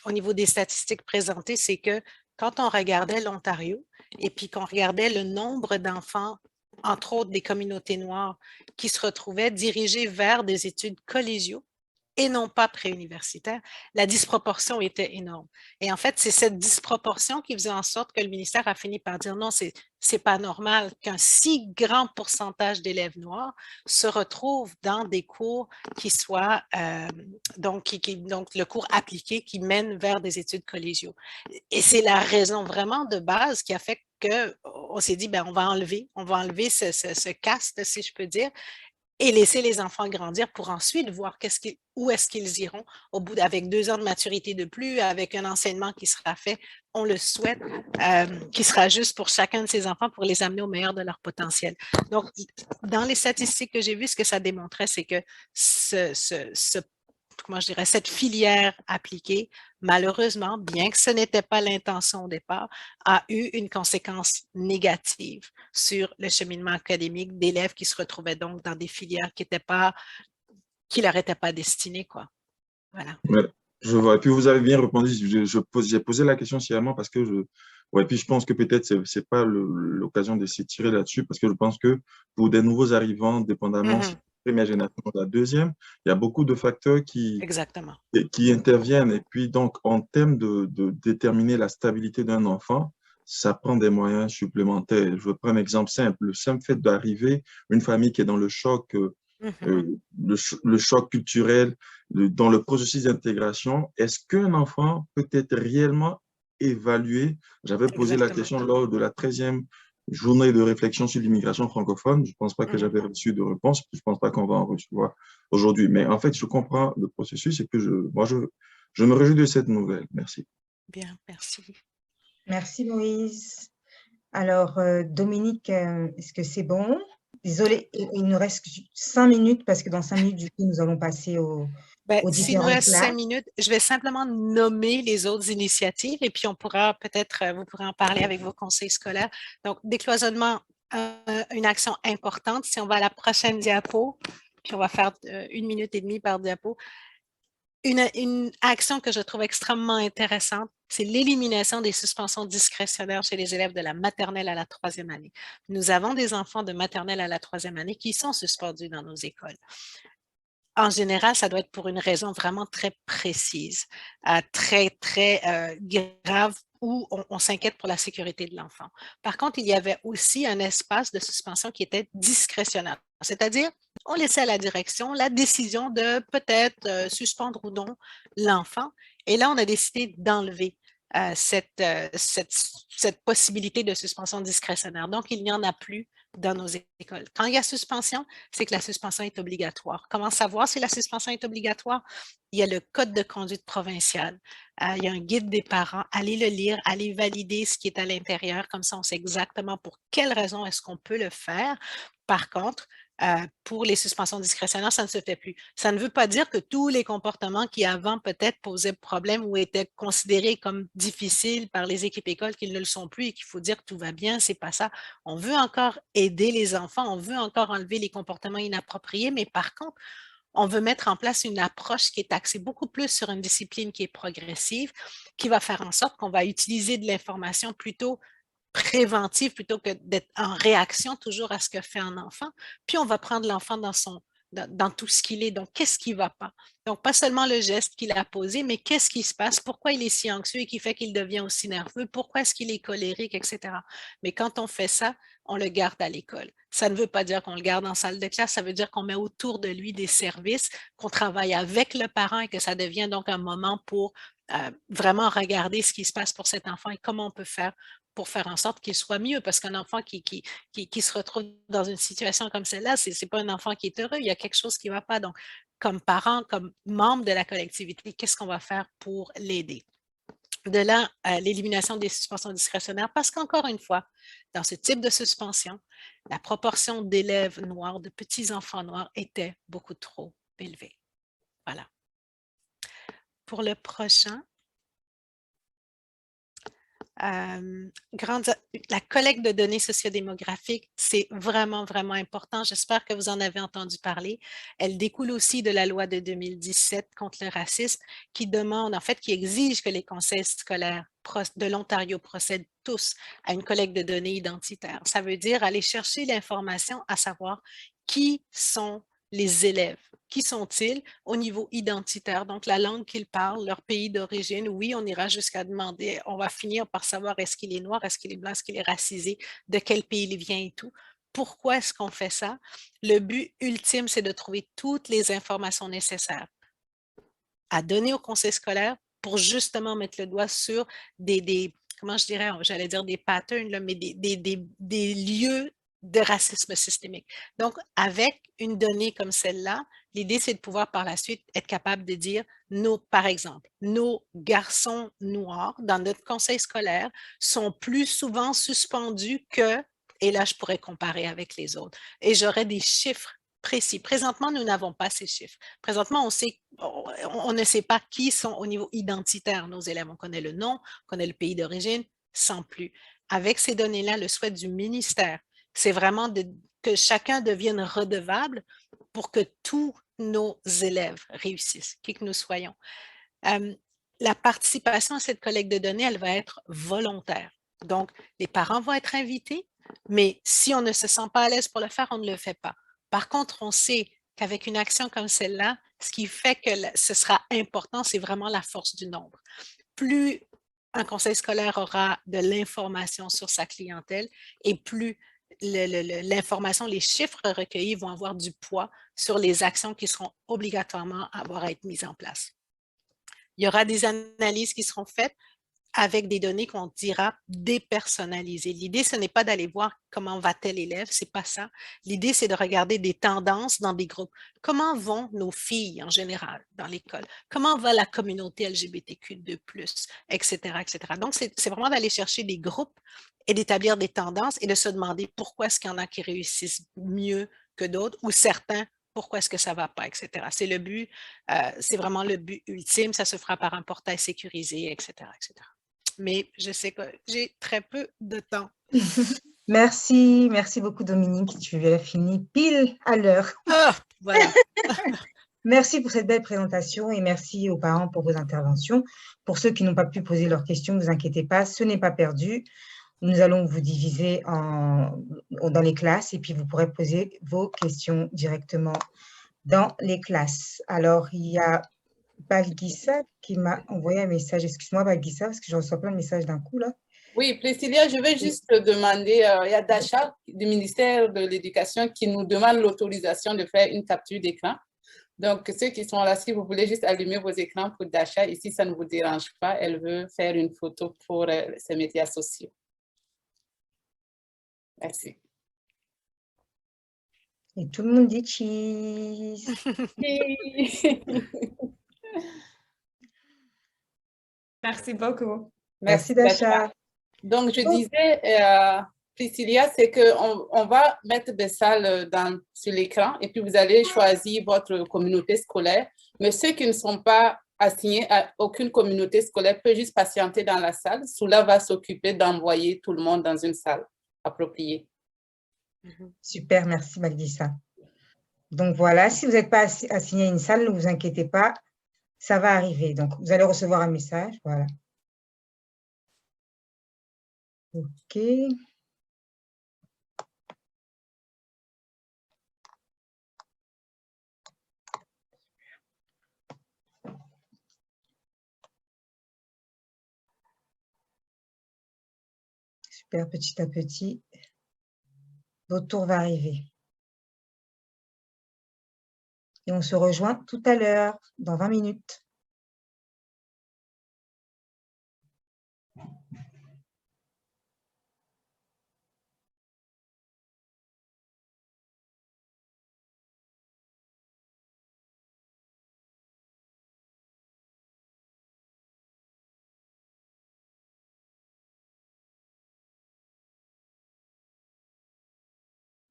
au niveau des statistiques présentées, c'est que quand on regardait l'Ontario et puis qu'on regardait le nombre d'enfants, entre autres des communautés noires, qui se retrouvaient dirigés vers des études collégiaux, et non pas préuniversitaire, la disproportion était énorme. Et en fait, c'est cette disproportion qui faisait en sorte que le ministère a fini par dire non, c'est pas normal qu'un si grand pourcentage d'élèves noirs se retrouvent dans des cours qui soient, donc le cours appliqué qui mène vers des études collégiaux. Et c'est la raison vraiment de base qui a fait qu'on s'est dit, on va enlever ce caste, si je peux dire. et laisser les enfants grandir pour ensuite voir où est-ce qu'ils iront avec 2 ans de maturité de plus, avec un enseignement qui sera fait, on le souhaite, qui sera juste pour chacun de ces enfants pour les amener au meilleur de leur potentiel. Donc, dans les statistiques que j'ai vues, ce que ça démontrait, c'est que comment je dirais, cette filière appliquée, malheureusement, bien que ce n'était pas l'intention au départ, a eu une conséquence négative sur le cheminement académique d'élèves qui se retrouvaient donc dans des filières qui leur étaient pas destinées, quoi. Voilà. Ouais, je vois. Et puis vous avez bien répondu. J'ai posé la question sciemment parce que puis je pense que peut-être c'est pas l'occasion de s'étirer là-dessus parce que je pense que pour des nouveaux arrivants, dépendamment si c'est la première génération ou la deuxième, il y a beaucoup de facteurs qui interviennent. Et puis donc, en termes de déterminer la stabilité d'un enfant, ça prend des moyens supplémentaires. Je vais prendre un exemple simple. Le simple fait d'arriver, une famille qui est dans le choc, le choc culturel, dans le processus d'intégration, est-ce qu'un enfant peut être réellement évalué? J'avais posé la question lors de la 13e journée de réflexion sur l'immigration francophone. Je ne pense pas que j'avais reçu de réponse. Je ne pense pas qu'on va en recevoir aujourd'hui. Mais en fait, je comprends le processus et que je me réjouis de cette nouvelle. Merci. Bien, merci. Merci, Moïse. Alors, Dominique, est-ce que c'est bon? Désolée, il nous reste 5 minutes parce que dans 5 minutes, du coup, nous allons passer aux s'il nous différentes reste 5 classes. minutes, je vais simplement nommer les autres initiatives et puis on pourra peut-être, vous pourrez en parler avec vos conseils scolaires. Donc, décloisonnement, une action importante. Si on va à la prochaine diapo, puis on va faire 1 minute et demie par diapo. Une action que je trouve extrêmement intéressante, c'est l'élimination des suspensions discrétionnaires chez les élèves de la maternelle à la 3e année. Nous avons des enfants de maternelle à la 3e année qui sont suspendus dans nos écoles. En général, ça doit être pour une raison vraiment très précise, très, très grave, où on s'inquiète pour la sécurité de l'enfant. Par contre, il y avait aussi un espace de suspension qui était discrétionnaire, c'est-à-dire on laissait à la direction la décision de peut-être suspendre ou non l'enfant. Et là, on a décidé d'enlever cette possibilité de suspension discrétionnaire. Donc, il n'y en a plus dans nos écoles. Quand il y a suspension, c'est que la suspension est obligatoire. Comment savoir si la suspension est obligatoire? Il y a le code de conduite provincial. Il y a un guide des parents. Allez le lire, allez valider ce qui est à l'intérieur. Comme ça, on sait exactement pour quelles raisons est-ce qu'on peut le faire. Par contre, pour les suspensions discrétionnaires, ça ne se fait plus. Ça ne veut pas dire que tous les comportements qui avant peut-être posaient problème ou étaient considérés comme difficiles par les équipes écoles qu'ils ne le sont plus et qu'il faut dire que tout va bien, c'est pas ça. On veut encore aider les enfants, on veut encore enlever les comportements inappropriés, mais par contre, on veut mettre en place une approche qui est axée beaucoup plus sur une discipline qui est progressive, qui va faire en sorte qu'on va utiliser de l'information plutôt préventive plutôt que d'être en réaction toujours à ce que fait un enfant. Puis on va prendre l'enfant dans tout ce qu'il est. Donc, qu'est-ce qui ne va pas? Donc, pas seulement le geste qu'il a posé, mais qu'est-ce qui se passe? Pourquoi il est si anxieux et qui fait qu'il devient aussi nerveux? Pourquoi est-ce qu'il est colérique, etc. Mais quand on fait ça, on le garde à l'école. Ça ne veut pas dire qu'on le garde en salle de classe, ça veut dire qu'on met autour de lui des services, qu'on travaille avec le parent et que ça devient donc un moment pour vraiment regarder ce qui se passe pour cet enfant et comment on peut faire pour faire en sorte qu'il soit mieux, parce qu'un enfant qui se retrouve dans une situation comme celle-là, ce n'est pas un enfant qui est heureux, il y a quelque chose qui ne va pas. Donc, comme parent, comme membre de la collectivité, qu'est-ce qu'on va faire pour l'aider? De là, l'élimination des suspensions discrétionnaires, parce qu'encore une fois, dans ce type de suspension, la proportion d'élèves noirs, de petits enfants noirs, était beaucoup trop élevée. Voilà. Pour le prochain, la collecte de données sociodémographiques, c'est vraiment, vraiment important. J'espère que vous en avez entendu parler. Elle découle aussi de la loi de 2017 contre le racisme qui demande, en fait, qui exige que les conseils scolaires de l'Ontario procèdent tous à une collecte de données identitaires. Ça veut dire aller chercher l'information à savoir qui sont les élèves. Qui sont-ils au niveau identitaire? Donc, la langue qu'ils parlent, leur pays d'origine. Oui, on ira jusqu'à demander, on va finir par savoir est-ce qu'il est noir, est-ce qu'il est blanc, est-ce qu'il est racisé, de quel pays il vient et tout. Pourquoi est-ce qu'on fait ça? Le but ultime, c'est de trouver toutes les informations nécessaires à donner au conseil scolaire pour justement mettre le doigt sur comment je dirais, j'allais dire des patterns, là, mais des lieux de racisme systémique. Donc, avec une donnée comme celle-là, l'idée, c'est de pouvoir par la suite être capable de dire, par exemple, nos garçons noirs dans notre conseil scolaire sont plus souvent suspendus que, et là, je pourrais comparer avec les autres, et j'aurais des chiffres précis. Présentement, nous n'avons pas ces chiffres. Présentement, on ne sait pas qui sont au niveau identitaire nos élèves. On connaît le nom, on connaît le pays d'origine, sans plus. Avec ces données-là, le souhait du ministère, c'est vraiment que chacun devienne redevable pour que tous nos élèves réussissent, qui que nous soyons. La participation à cette collecte de données, elle va être volontaire. Donc, les parents vont être invités, mais si on ne se sent pas à l'aise pour le faire, on ne le fait pas. Par contre, on sait qu'avec une action comme celle-là, ce qui fait que ce sera important, c'est vraiment la force du nombre. Plus un conseil scolaire aura de l'information sur sa clientèle et plus l'information, les chiffres recueillis vont avoir du poids sur les actions qui seront obligatoirement à être mises en place. Il y aura des analyses qui seront faites avec des données qu'on dira dépersonnalisées. L'idée, ce n'est pas d'aller voir comment va tel élève, c'est pas ça. L'idée, c'est de regarder des tendances dans des groupes. Comment vont nos filles en général dans l'école? Comment va la communauté LGBTQ2+, etc., etc. Donc, c'est vraiment d'aller chercher des groupes et d'établir des tendances et de se demander pourquoi est-ce qu'il y en a qui réussissent mieux que d'autres ou certains pourquoi est-ce que ça ne va pas, etc. C'est le but, c'est vraiment le but ultime, ça se fera par un portail sécurisé, etc., etc. Mais je sais que j'ai très peu de temps. Merci beaucoup Dominique, tu as fini pile à l'heure. Ah, voilà. Merci pour cette belle présentation et merci aux parents pour vos interventions. Pour ceux qui n'ont pas pu poser leurs questions, ne vous inquiétez pas, ce n'est pas perdu. Nous allons vous diviser dans les classes et puis vous pourrez poser vos questions directement dans les classes. Alors, il y a Balgissa qui m'a envoyé un message. Excuse-moi, Balgissa, parce que je reçois plein de messages d'un coup, là. Oui, Priscilla, je vais juste te demander, il y a Dasha du ministère de l'Éducation qui nous demande l'autorisation de faire une capture d'écran. Donc, ceux qui sont là, si vous voulez juste allumer vos écrans pour Dasha, et si ça ne vous dérange pas, elle veut faire une photo pour ses médias sociaux. Merci. Et tout le monde dit cheese. Merci beaucoup. Merci Dasha. Donc, je disais, Priscilla, c'est qu'on va mettre des salles sur l'écran et puis vous allez choisir votre communauté scolaire. Mais ceux qui ne sont pas assignés à aucune communauté scolaire peuvent juste patienter dans la salle. Soula va s'occuper d'envoyer tout le monde dans une salle appropriée. Super, merci Balgissa. Donc voilà, si vous n'êtes pas assigné à une salle, ne vous inquiétez pas, ça va arriver. Donc vous allez recevoir un message, voilà. OK. Super, petit à petit, votre tour va arriver. Et on se rejoint tout à l'heure, dans 20 minutes.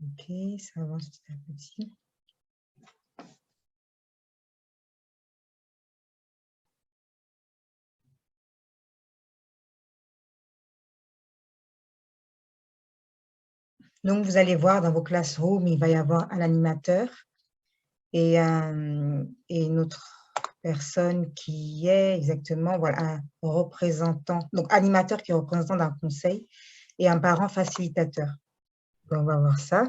OK, ça avance petit à petit. Donc, vous allez voir dans vos classrooms, il va y avoir un animateur et une autre personne qui est exactement voilà, un représentant, donc animateur qui est représentant d'un conseil et un parent facilitateur. Donc, on va voir ça.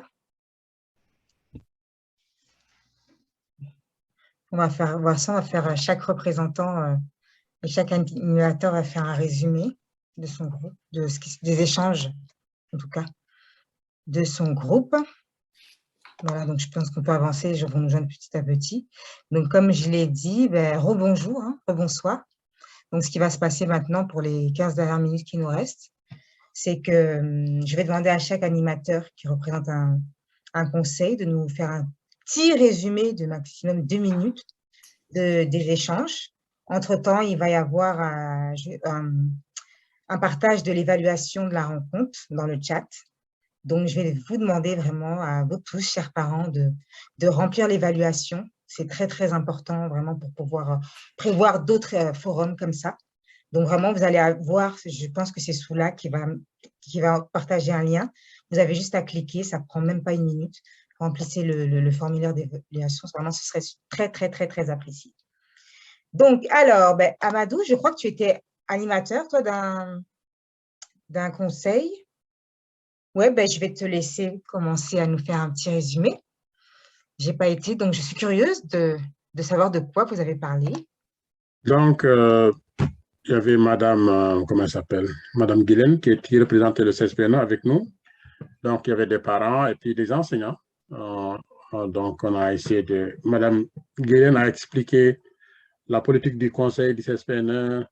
On va voir ça, on va faire chaque représentant et chaque animateur va faire un résumé de son groupe, des échanges, en tout cas, de son groupe. Voilà, donc je pense qu'on peut avancer, je vais nous joindre petit à petit. Donc, comme je l'ai dit, rebonjour, rebonsoir. Donc, ce qui va se passer maintenant pour les 15 dernières minutes qui nous restent, c'est que je vais demander à chaque animateur qui représente un conseil de nous faire un petit résumé de maximum 2 minutes des échanges. Entre-temps, il va y avoir un partage de l'évaluation de la rencontre dans le chat. Donc, je vais vous demander vraiment à vous tous, chers parents, de remplir l'évaluation. C'est très, très important vraiment pour pouvoir prévoir d'autres forums comme ça. Donc, vraiment, vous allez voir, je pense que c'est Soula qui va partager un lien. Vous avez juste à cliquer, ça ne prend même pas 1 minute. Remplissez le formulaire d'évaluation. Vraiment, ce serait très, très, très, très apprécié. Donc, alors, Amadou, je crois que tu étais animateur, toi, d'un conseil. Oui, je vais te laisser commencer à nous faire un petit résumé. Je n'ai pas été, donc je suis curieuse de savoir de quoi vous avez parlé. Donc, il y avait Madame, comment elle s'appelle? Madame Guylaine qui représentait le CSPNA avec nous. Donc, il y avait des parents et puis des enseignants. Donc, on a essayé de... Madame Guylaine a expliqué la politique du conseil du CSPNA,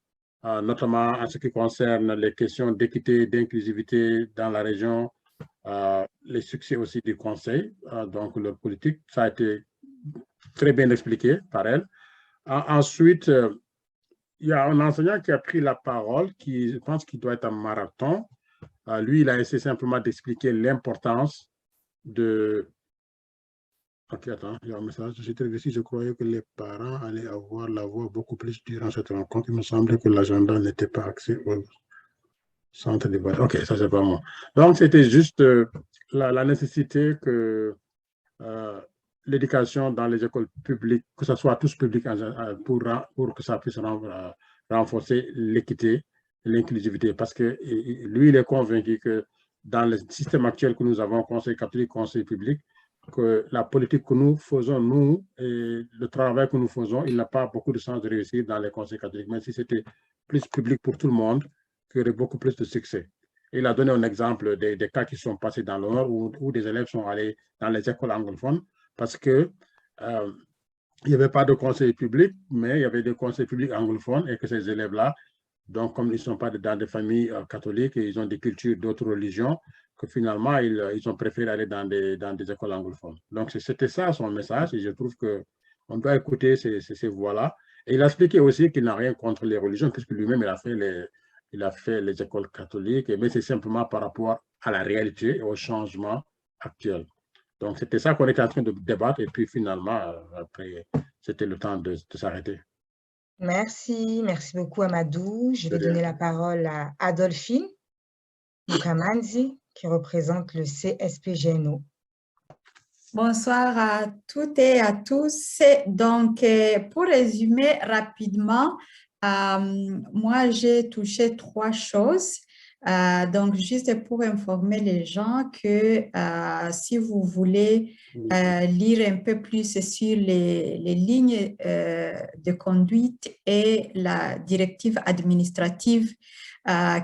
notamment en ce qui concerne les questions d'équité, d'inclusivité dans la région, les succès aussi du conseil. Donc, leur politique, ça a été très bien expliqué par elle. Ensuite, il y a un enseignant qui a pris la parole, qui je pense qu'il doit être un marathon. Lui, il a essayé simplement d'expliquer l'importance de... Ok, attends, il y a un message. Je croyais que les parents allaient avoir la voix beaucoup plus durant cette rencontre. Il me semblait que l'agenda n'était pas accès au centre de débat. Ok, ça c'est pas moi. Donc, c'était juste la nécessité que l'éducation dans les écoles publiques, que ce soit tous publics, pour que ça puisse renforcer l'équité, l'inclusivité. Parce que lui, il est convaincu que dans le système actuel que nous avons, conseil catholique, conseil public, que la politique que nous faisons, nous, et le travail que nous faisons, il n'a pas beaucoup de chance de réussir dans les conseils catholiques. Mais si c'était plus public pour tout le monde, il y aurait beaucoup plus de succès. Il a donné un exemple des cas qui sont passés dans le Nord où des élèves sont allés dans les écoles anglophones parce que il n'y avait pas de conseil public, mais il y avait des conseils publics anglophones et que ces élèves-là, donc comme ils ne sont pas dans des familles catholiques et ils ont des cultures d'autres religions, que finalement, ils ont préféré aller dans des écoles anglophones. Donc, c'était ça son message et je trouve qu'on doit écouter ces voix-là. Et il a expliqué aussi qu'il n'a rien contre les religions puisque lui-même, il a fait les écoles catholiques, mais c'est simplement par rapport à la réalité et au changement actuel. Donc, c'était ça qu'on était en train de débattre et puis finalement, après, c'était le temps de s'arrêter. Merci beaucoup Amadou. Je vais donner la parole à Adolphine Mukamanzi, qui représente le CSPGNO. Bonsoir à toutes et à tous. Donc, pour résumer rapidement, moi, j'ai touché 3 choses. Donc, juste pour informer les gens que si vous voulez lire un peu plus sur les lignes de conduite et la directive administrative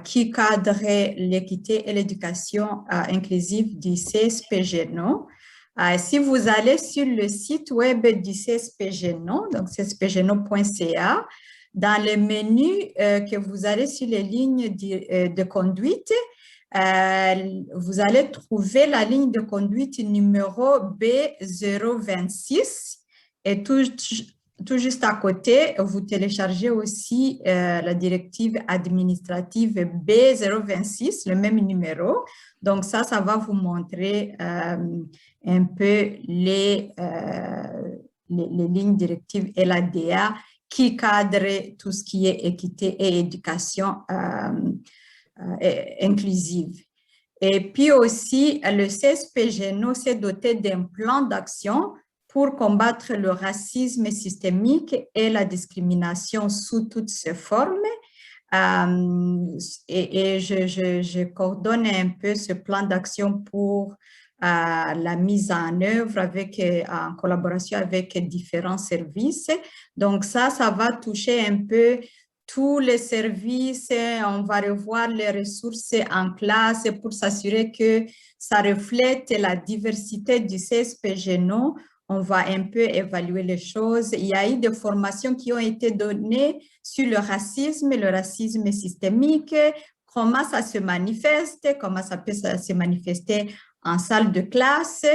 qui cadre l'équité et l'éducation inclusive du CSPGNO. Si vous allez sur le site web du CSPGNO, donc cspgno.ca, dans le menu que vous allez sur les lignes de conduite, vous allez trouver la ligne de conduite numéro B026 et tout juste à côté, vous téléchargez aussi la directive administrative B026, le même numéro. Donc, ça va vous montrer un peu les lignes directives et la DA qui cadre tout ce qui est équité et éducation inclusive. Et puis aussi, le CSPGNO s'est doté d'un plan d'action pour combattre le racisme systémique et la discrimination sous toutes ses formes. Et je coordonne un peu ce plan d'action pour la mise en œuvre en collaboration avec différents services. Donc ça va toucher un peu tous les services. On va revoir les ressources en classe pour s'assurer que ça reflète la diversité du CSPGNO. On va un peu évaluer les choses. Il y a eu des formations qui ont été données sur le racisme systémique, comment ça se manifeste, comment ça peut se manifester en salle de classe,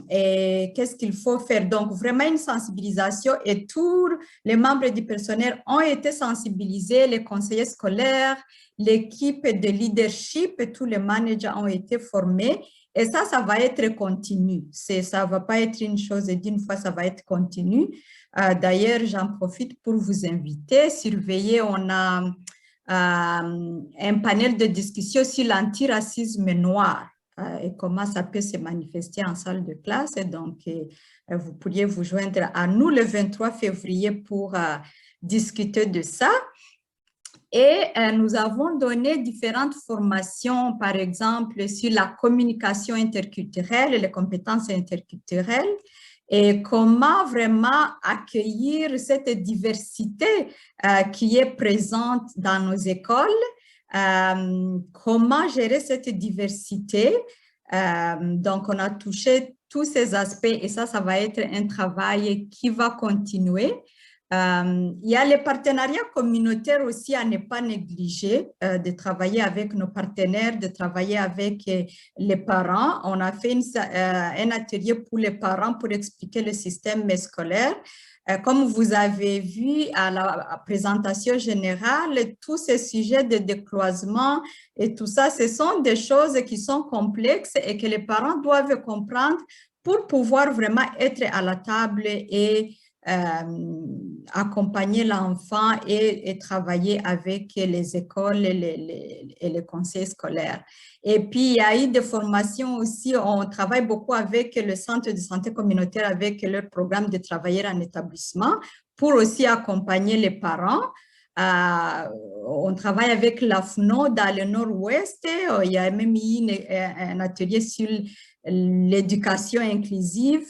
et qu'est-ce qu'il faut faire. Donc, vraiment une sensibilisation et tous les membres du personnel ont été sensibilisés, les conseillers scolaires, l'équipe de leadership, tous les managers ont été formés et ça va être continu. Ça ne va pas être une chose d'une fois, ça va être continu. D'ailleurs, j'en profite pour vous inviter, surveiller, on a un panel de discussion sur l'antiracisme noir. Et comment ça peut se manifester en salle de classe. Et donc, vous pourriez vous joindre à nous le 23 février pour discuter de ça. Et nous avons donné différentes formations, par exemple, sur la communication interculturelle et les compétences interculturelles et comment vraiment accueillir cette diversité qui est présente dans nos écoles. Comment gérer cette diversité. Donc, on a touché tous ces aspects et ça va être un travail qui va continuer. Il y a les partenariats communautaires aussi à ne pas négliger, de travailler avec nos partenaires, de travailler avec les parents. On a fait un atelier pour les parents pour expliquer le système scolaire. Comme vous avez vu à la présentation générale, tous ces sujets de décloisement et tout ça, ce sont des choses qui sont complexes et que les parents doivent comprendre pour pouvoir vraiment être à la table et accompagner l'enfant et travailler avec les écoles et les conseils scolaires. Et puis, il y a eu des formations aussi, on travaille beaucoup avec le centre de santé communautaire, avec leur programme de travailleurs en établissement, pour aussi accompagner les parents. On travaille avec l'AFNO dans le nord-ouest, il y a même eu un atelier sur l'éducation inclusive.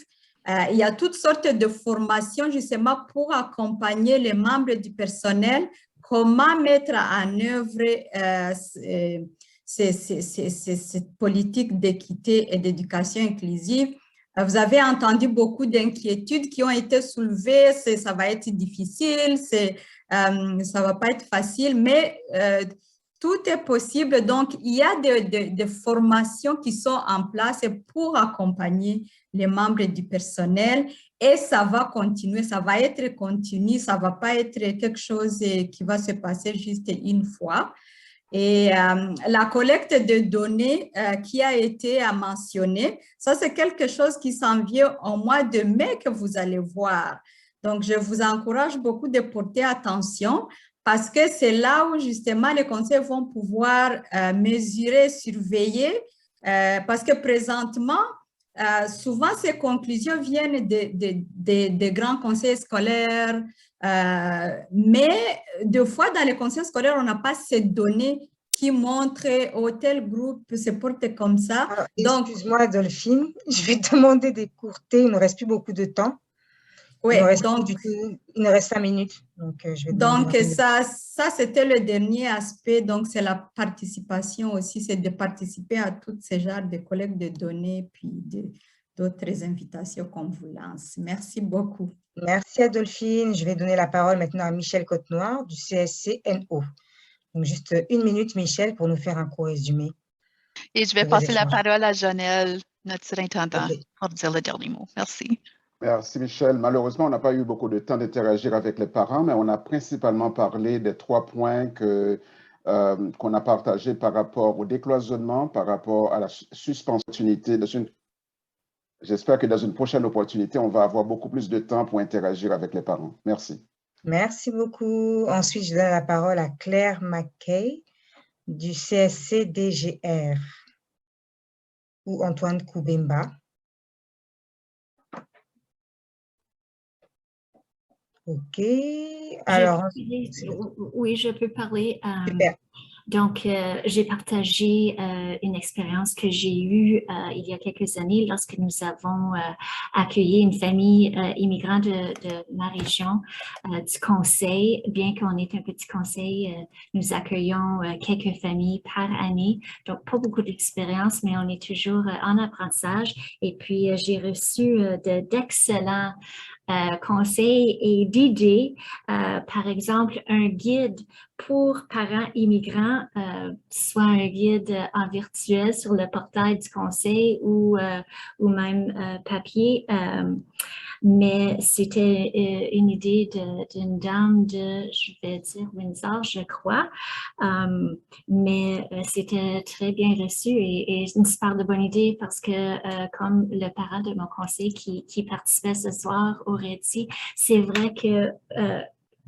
Il y a toutes sortes de formations justement pour accompagner les membres du personnel, comment mettre en œuvre cette politique d'équité et d'éducation inclusive. Vous avez entendu beaucoup d'inquiétudes qui ont été soulevées, ça va être difficile, ça ne va pas être facile, mais tout est possible. Donc, il y a des formations qui sont en place pour accompagner les membres du personnel et ça va continuer, ça va être continu, ça ne va pas être quelque chose qui va se passer juste une fois. Et la collecte de données qui a été mentionnée, ça c'est quelque chose qui s'en vient au mois de mai que vous allez voir. Donc, je vous encourage beaucoup de porter attention parce que c'est là où justement les conseils vont pouvoir mesurer, surveiller, parce que présentement, souvent ces conclusions viennent des grands conseils scolaires, mais deux fois dans les conseils scolaires, on n'a pas ces données qui montrent tel groupe se porte comme ça. Excuse-moi, Dolphine, je vais te demander d'écourter, il ne reste plus beaucoup de temps. Oui, il nous reste 5 minutes. Donc ça c'était le dernier aspect. Donc, c'est la participation aussi, c'est de participer à tous ces genres de collecte de données puis d'autres invitations qu'on vous lance. Merci beaucoup. Merci Adolphine. Je vais donner la parole maintenant à Michel Côtenoir du CSCNO. Donc, juste 1 minute, Michel, pour nous faire un court résumé. Et je vais passer la parole à Janelle, notre surintendant, pour dire le dernier mot. Merci. Merci Michel. Malheureusement, on n'a pas eu beaucoup de temps d'interagir avec les parents, mais on a principalement parlé des 3 points qu'on a partagés par rapport au décloisonnement, par rapport à la suspension. J'espère que dans une prochaine opportunité, on va avoir beaucoup plus de temps pour interagir avec les parents. Merci. Merci beaucoup. Ensuite, je donne la parole à Claire McKay du CSC-DGR ou Antoine Koubemba. OK. Alors, oui, je peux parler. Super. Donc, j'ai partagé une expérience que j'ai eue il y a quelques années lorsque nous avons accueilli une famille immigrante de ma région du conseil. Bien qu'on ait un petit conseil, nous accueillons quelques familles par année. Donc, pas beaucoup d'expérience, mais on est toujours en apprentissage. Et puis, j'ai reçu d'excellents conseils et d'idées. Par exemple, un guide pour parents immigrants, soit un guide en virtuel sur le portail du conseil ou même papier. Mais c'était une idée d'une dame de, je vais dire, Windsor, je crois. Mais c'était très bien reçu et une super de bonne idée parce que, comme le parent de mon conseil qui participait ce soir aurait dit, c'est vrai que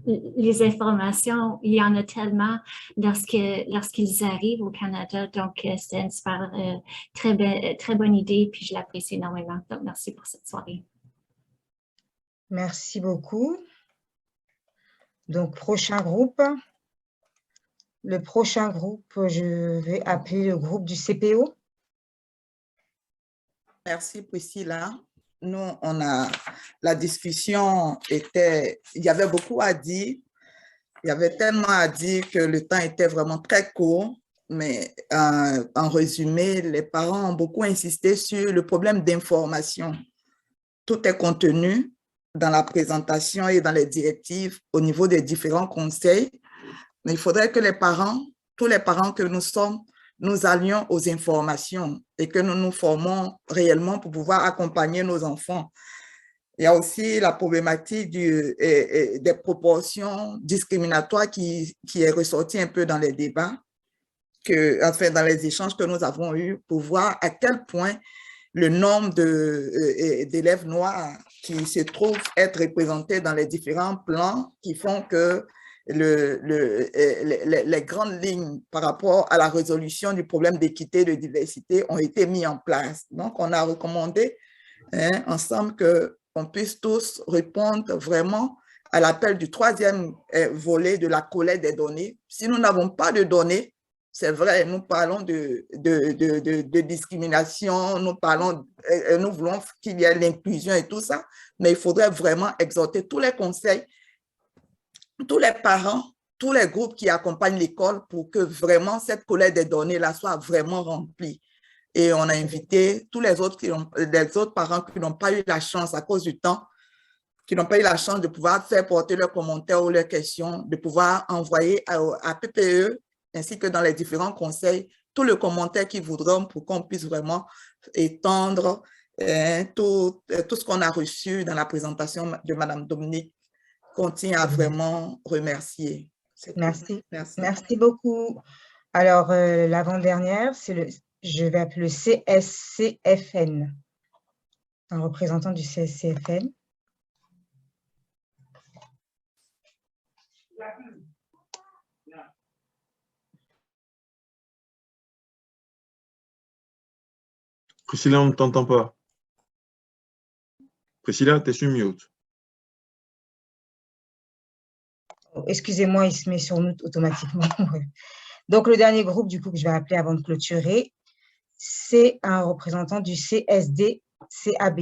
les informations, il y en a tellement lorsqu'ils arrivent au Canada. Donc, c'était une super, très bonne idée, puis je l'apprécie énormément. Donc, merci pour cette soirée. Merci beaucoup. Donc, prochain groupe. Le prochain groupe, je vais appeler le groupe du CPO. Merci Priscilla. Nous, la discussion était, il y avait beaucoup à dire. Il y avait tellement à dire que le temps était vraiment très court. Mais en résumé, les parents ont beaucoup insisté sur le problème d'information. Tout est contenu dans la présentation et dans les directives au niveau des différents conseils. Mais il faudrait que les parents, tous les parents que nous sommes, nous allions aux informations et que nous nous formons réellement pour pouvoir accompagner nos enfants. Il y a aussi la problématique des proportions discriminatoires qui est ressortie un peu dans les débats, enfin dans les échanges que nous avons eus pour voir à quel point le nombre d'élèves noirs qui se trouvent être représentés dans les différents plans qui font que les grandes lignes par rapport à la résolution du problème d'équité et de diversité ont été mis en place. Donc, on a recommandé ensemble qu'on puisse tous répondre vraiment à l'appel du troisième volet de la collecte des données. Si nous n'avons pas de données, c'est vrai, nous parlons de discrimination, nous voulons qu'il y ait l'inclusion et tout ça, mais il faudrait vraiment exhorter tous les conseils, tous les parents, tous les groupes qui accompagnent l'école pour que vraiment cette collecte des données-là soit vraiment remplie. Et on a invité tous les autres parents qui n'ont pas eu la chance à cause du temps, qui n'ont pas eu la chance de pouvoir faire porter leurs commentaires ou leurs questions, de pouvoir envoyer à PPE, ainsi que dans les différents conseils, tout le commentaire qu'ils voudront pour qu'on puisse vraiment étendre tout ce qu'on a reçu dans la présentation de Mme Dominique, qu'on tient à vraiment remercier. Merci. Merci beaucoup. Alors, l'avant-dernière, je vais appeler le CSCFN, un représentant du CSCFN. Priscilla, on ne t'entend pas. Priscilla, tu es sur mute. Excusez-moi, il se met sur mute automatiquement. Donc, le dernier groupe, du coup, que je vais appeler avant de clôturer, c'est un représentant du CSD-CAB.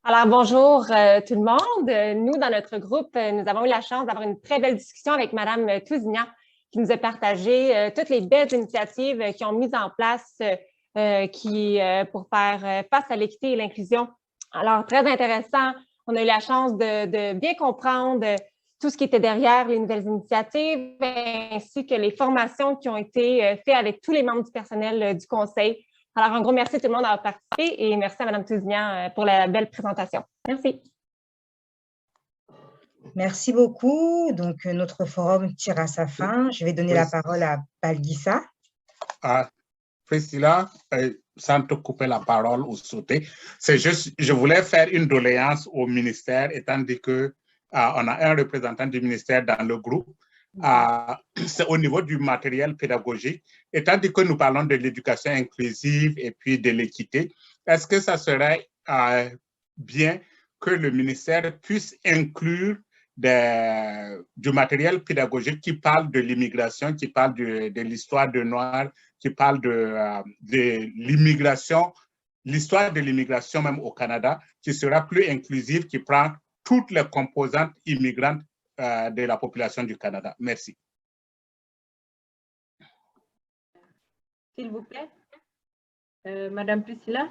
Alors, bonjour tout le monde. Nous, dans notre groupe, nous avons eu la chance d'avoir une très belle discussion avec Mme Tousignan, qui nous a partagé toutes les belles initiatives qui ont mis en place pour faire face à l'équité et l'inclusion. Alors, très intéressant. On a eu la chance de bien comprendre tout ce qui était derrière les nouvelles initiatives, ainsi que les formations qui ont été faites avec tous les membres du personnel du conseil. Alors, un gros merci à tout le monde d'avoir participé et merci à Mme Tousignan pour la belle présentation. Merci. Merci beaucoup. Donc, notre forum tire à sa fin. Je vais donner la parole à Balgissa. Priscilla, sans te couper la parole ou sauter, c'est juste, je voulais faire une doléance au ministère, étant dit que on a un représentant du ministère dans le groupe. C'est au niveau du matériel pédagogique, étant dit que nous parlons de l'éducation inclusive et puis de l'équité, est-ce que ça serait bien que le ministère puisse inclure du matériel pédagogique qui parle de l'immigration, qui parle de l'histoire de Noirs, qui parle de l'immigration, l'histoire de l'immigration même au Canada, qui sera plus inclusive, qui prend toutes les composantes immigrantes de la population du Canada. Merci. S'il vous plaît. Madame Priscilla?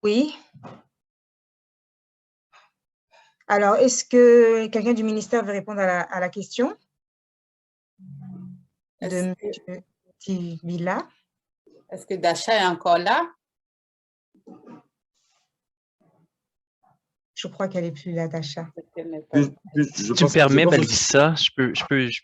Oui. Alors, est-ce que quelqu'un du ministère veut répondre à la question de M. Tivila? Est-ce que Dasha est encore là? Je crois qu'elle n'est plus là, Dasha. Si tu me permets, Balgissa, je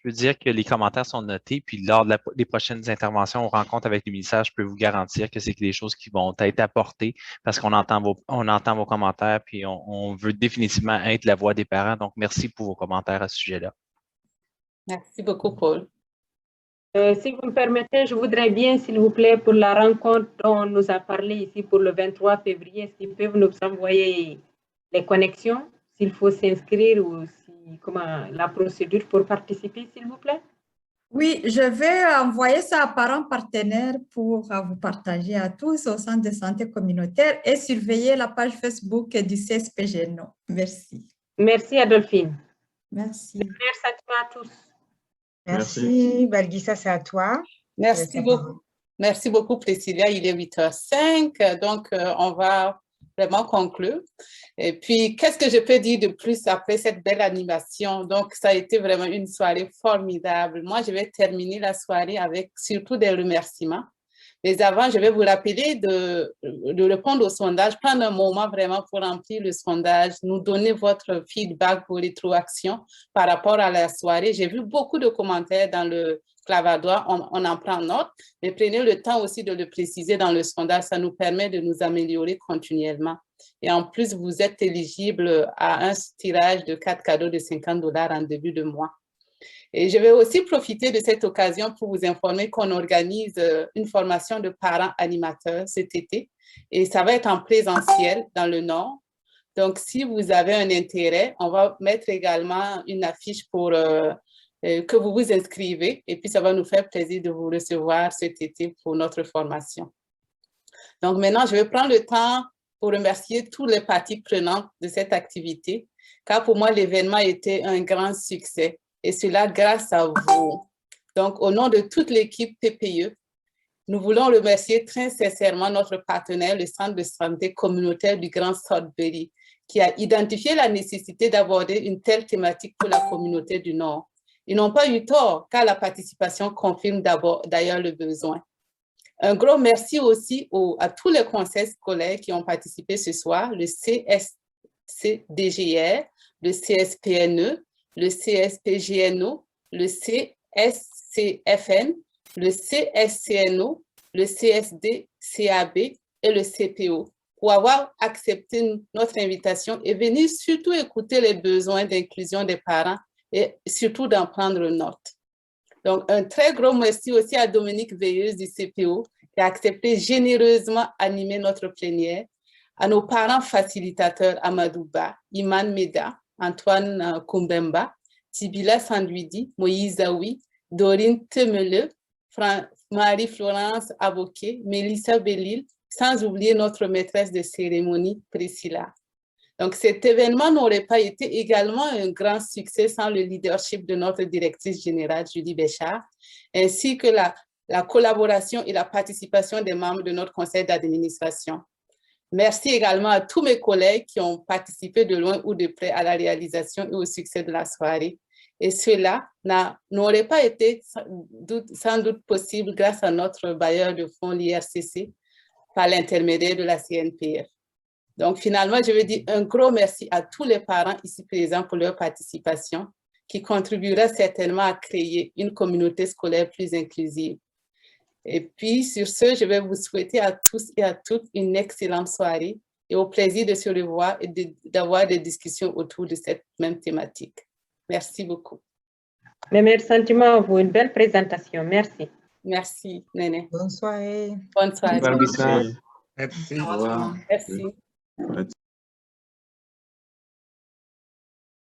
peux dire que les commentaires sont notés, puis lors des prochaines interventions ou rencontres avec le ministère, je peux vous garantir que c'est des choses qui vont être apportées parce qu'on entend vos commentaires, puis on veut définitivement être la voix des parents. Donc, merci pour vos commentaires à ce sujet-là. Merci beaucoup, Paul. Si vous me permettez, je voudrais bien, s'il vous plaît, pour la rencontre dont on nous a parlé ici pour le 23 février, est-ce qu'ils peuvent nous envoyer les connexions, s'il faut s'inscrire ou comment la procédure pour participer, s'il vous plaît? Oui, je vais envoyer ça à parents partenaires pour vous partager à tous au Centre de santé communautaire et surveiller la page Facebook du CSPGNO. Merci. Merci, Adolphine. Merci. Merci à toi à tous. Merci. Balgissa, c'est à toi. Merci beaucoup. Merci beaucoup, Priscilla. Il est 8h05, donc on va vraiment conclure. Et puis, qu'est-ce que je peux dire de plus après cette belle animation? Donc, ça a été vraiment une soirée formidable. Moi, je vais terminer la soirée avec surtout des remerciements. Mais avant, je vais vous rappeler de répondre au sondage, prendre un moment vraiment pour remplir le sondage, nous donner votre feedback, vos rétroactions par rapport à la soirée. J'ai vu beaucoup de commentaires dans le clavadois, on en prend note, mais prenez le temps aussi de le préciser dans le sondage, ça nous permet de nous améliorer continuellement. Et en plus, vous êtes éligible à un tirage de 4 cadeaux de $50 en début de mois. Et je vais aussi profiter de cette occasion pour vous informer qu'on organise une formation de parents animateurs cet été et ça va être en présentiel dans le Nord. Donc, si vous avez un intérêt, on va mettre également une affiche pour que vous vous inscrivez et puis ça va nous faire plaisir de vous recevoir cet été pour notre formation. Donc, maintenant, je vais prendre le temps pour remercier tous les parties prenantes de cette activité car pour moi, l'événement était un grand succès. Et cela grâce à vous. Donc, au nom de toute l'équipe PPE, nous voulons remercier très sincèrement notre partenaire, le Centre de santé communautaire du Grand Sudbury, qui a identifié la nécessité d'aborder une telle thématique pour la communauté du Nord. Ils n'ont pas eu tort, car la participation confirme d'ailleurs le besoin. Un gros merci aussi à tous les conseils scolaires qui ont participé ce soir, le CSCDGR, le CSPNE, le CSPGNO, le CSCFN, le CSCNO, le CSD-CAB et le CPO pour avoir accepté notre invitation et venir surtout écouter les besoins d'inclusion des parents et surtout d'en prendre note. Donc, un très gros merci aussi à Dominique Veilleuse du CPO qui a accepté généreusement d'animer notre plénière, à nos parents facilitateurs Amadouba, Iman Meda, Antoine Kumbemba, Tibila Sandwidi, Moïse Aoui, Dorine Temele, Marie-Florence Aboké, Mélissa Bellil, sans oublier notre maîtresse de cérémonie, Priscilla. Donc, cet événement n'aurait pas été également un grand succès sans le leadership de notre directrice générale, Julie Béchard, ainsi que la collaboration et la participation des membres de notre conseil d'administration. Merci également à tous mes collègues qui ont participé de loin ou de près à la réalisation et au succès de la soirée. Et cela n'aurait pas été sans doute possible grâce à notre bailleur de fonds, l'IRCC, par l'intermédiaire de la CNPF. Donc, finalement, je veux dire un gros merci à tous les parents ici présents pour leur participation, qui contribuera certainement à créer une communauté scolaire plus inclusive. Et puis, sur ce, je vais vous souhaiter à tous et à toutes une excellente soirée et au plaisir de se revoir et d'avoir des discussions autour de cette même thématique. Merci beaucoup. Mes meilleurs sentiments à vous, une belle présentation. Merci. Merci, Néné. Bonne soirée. Bonne soirée. Merci. Merci.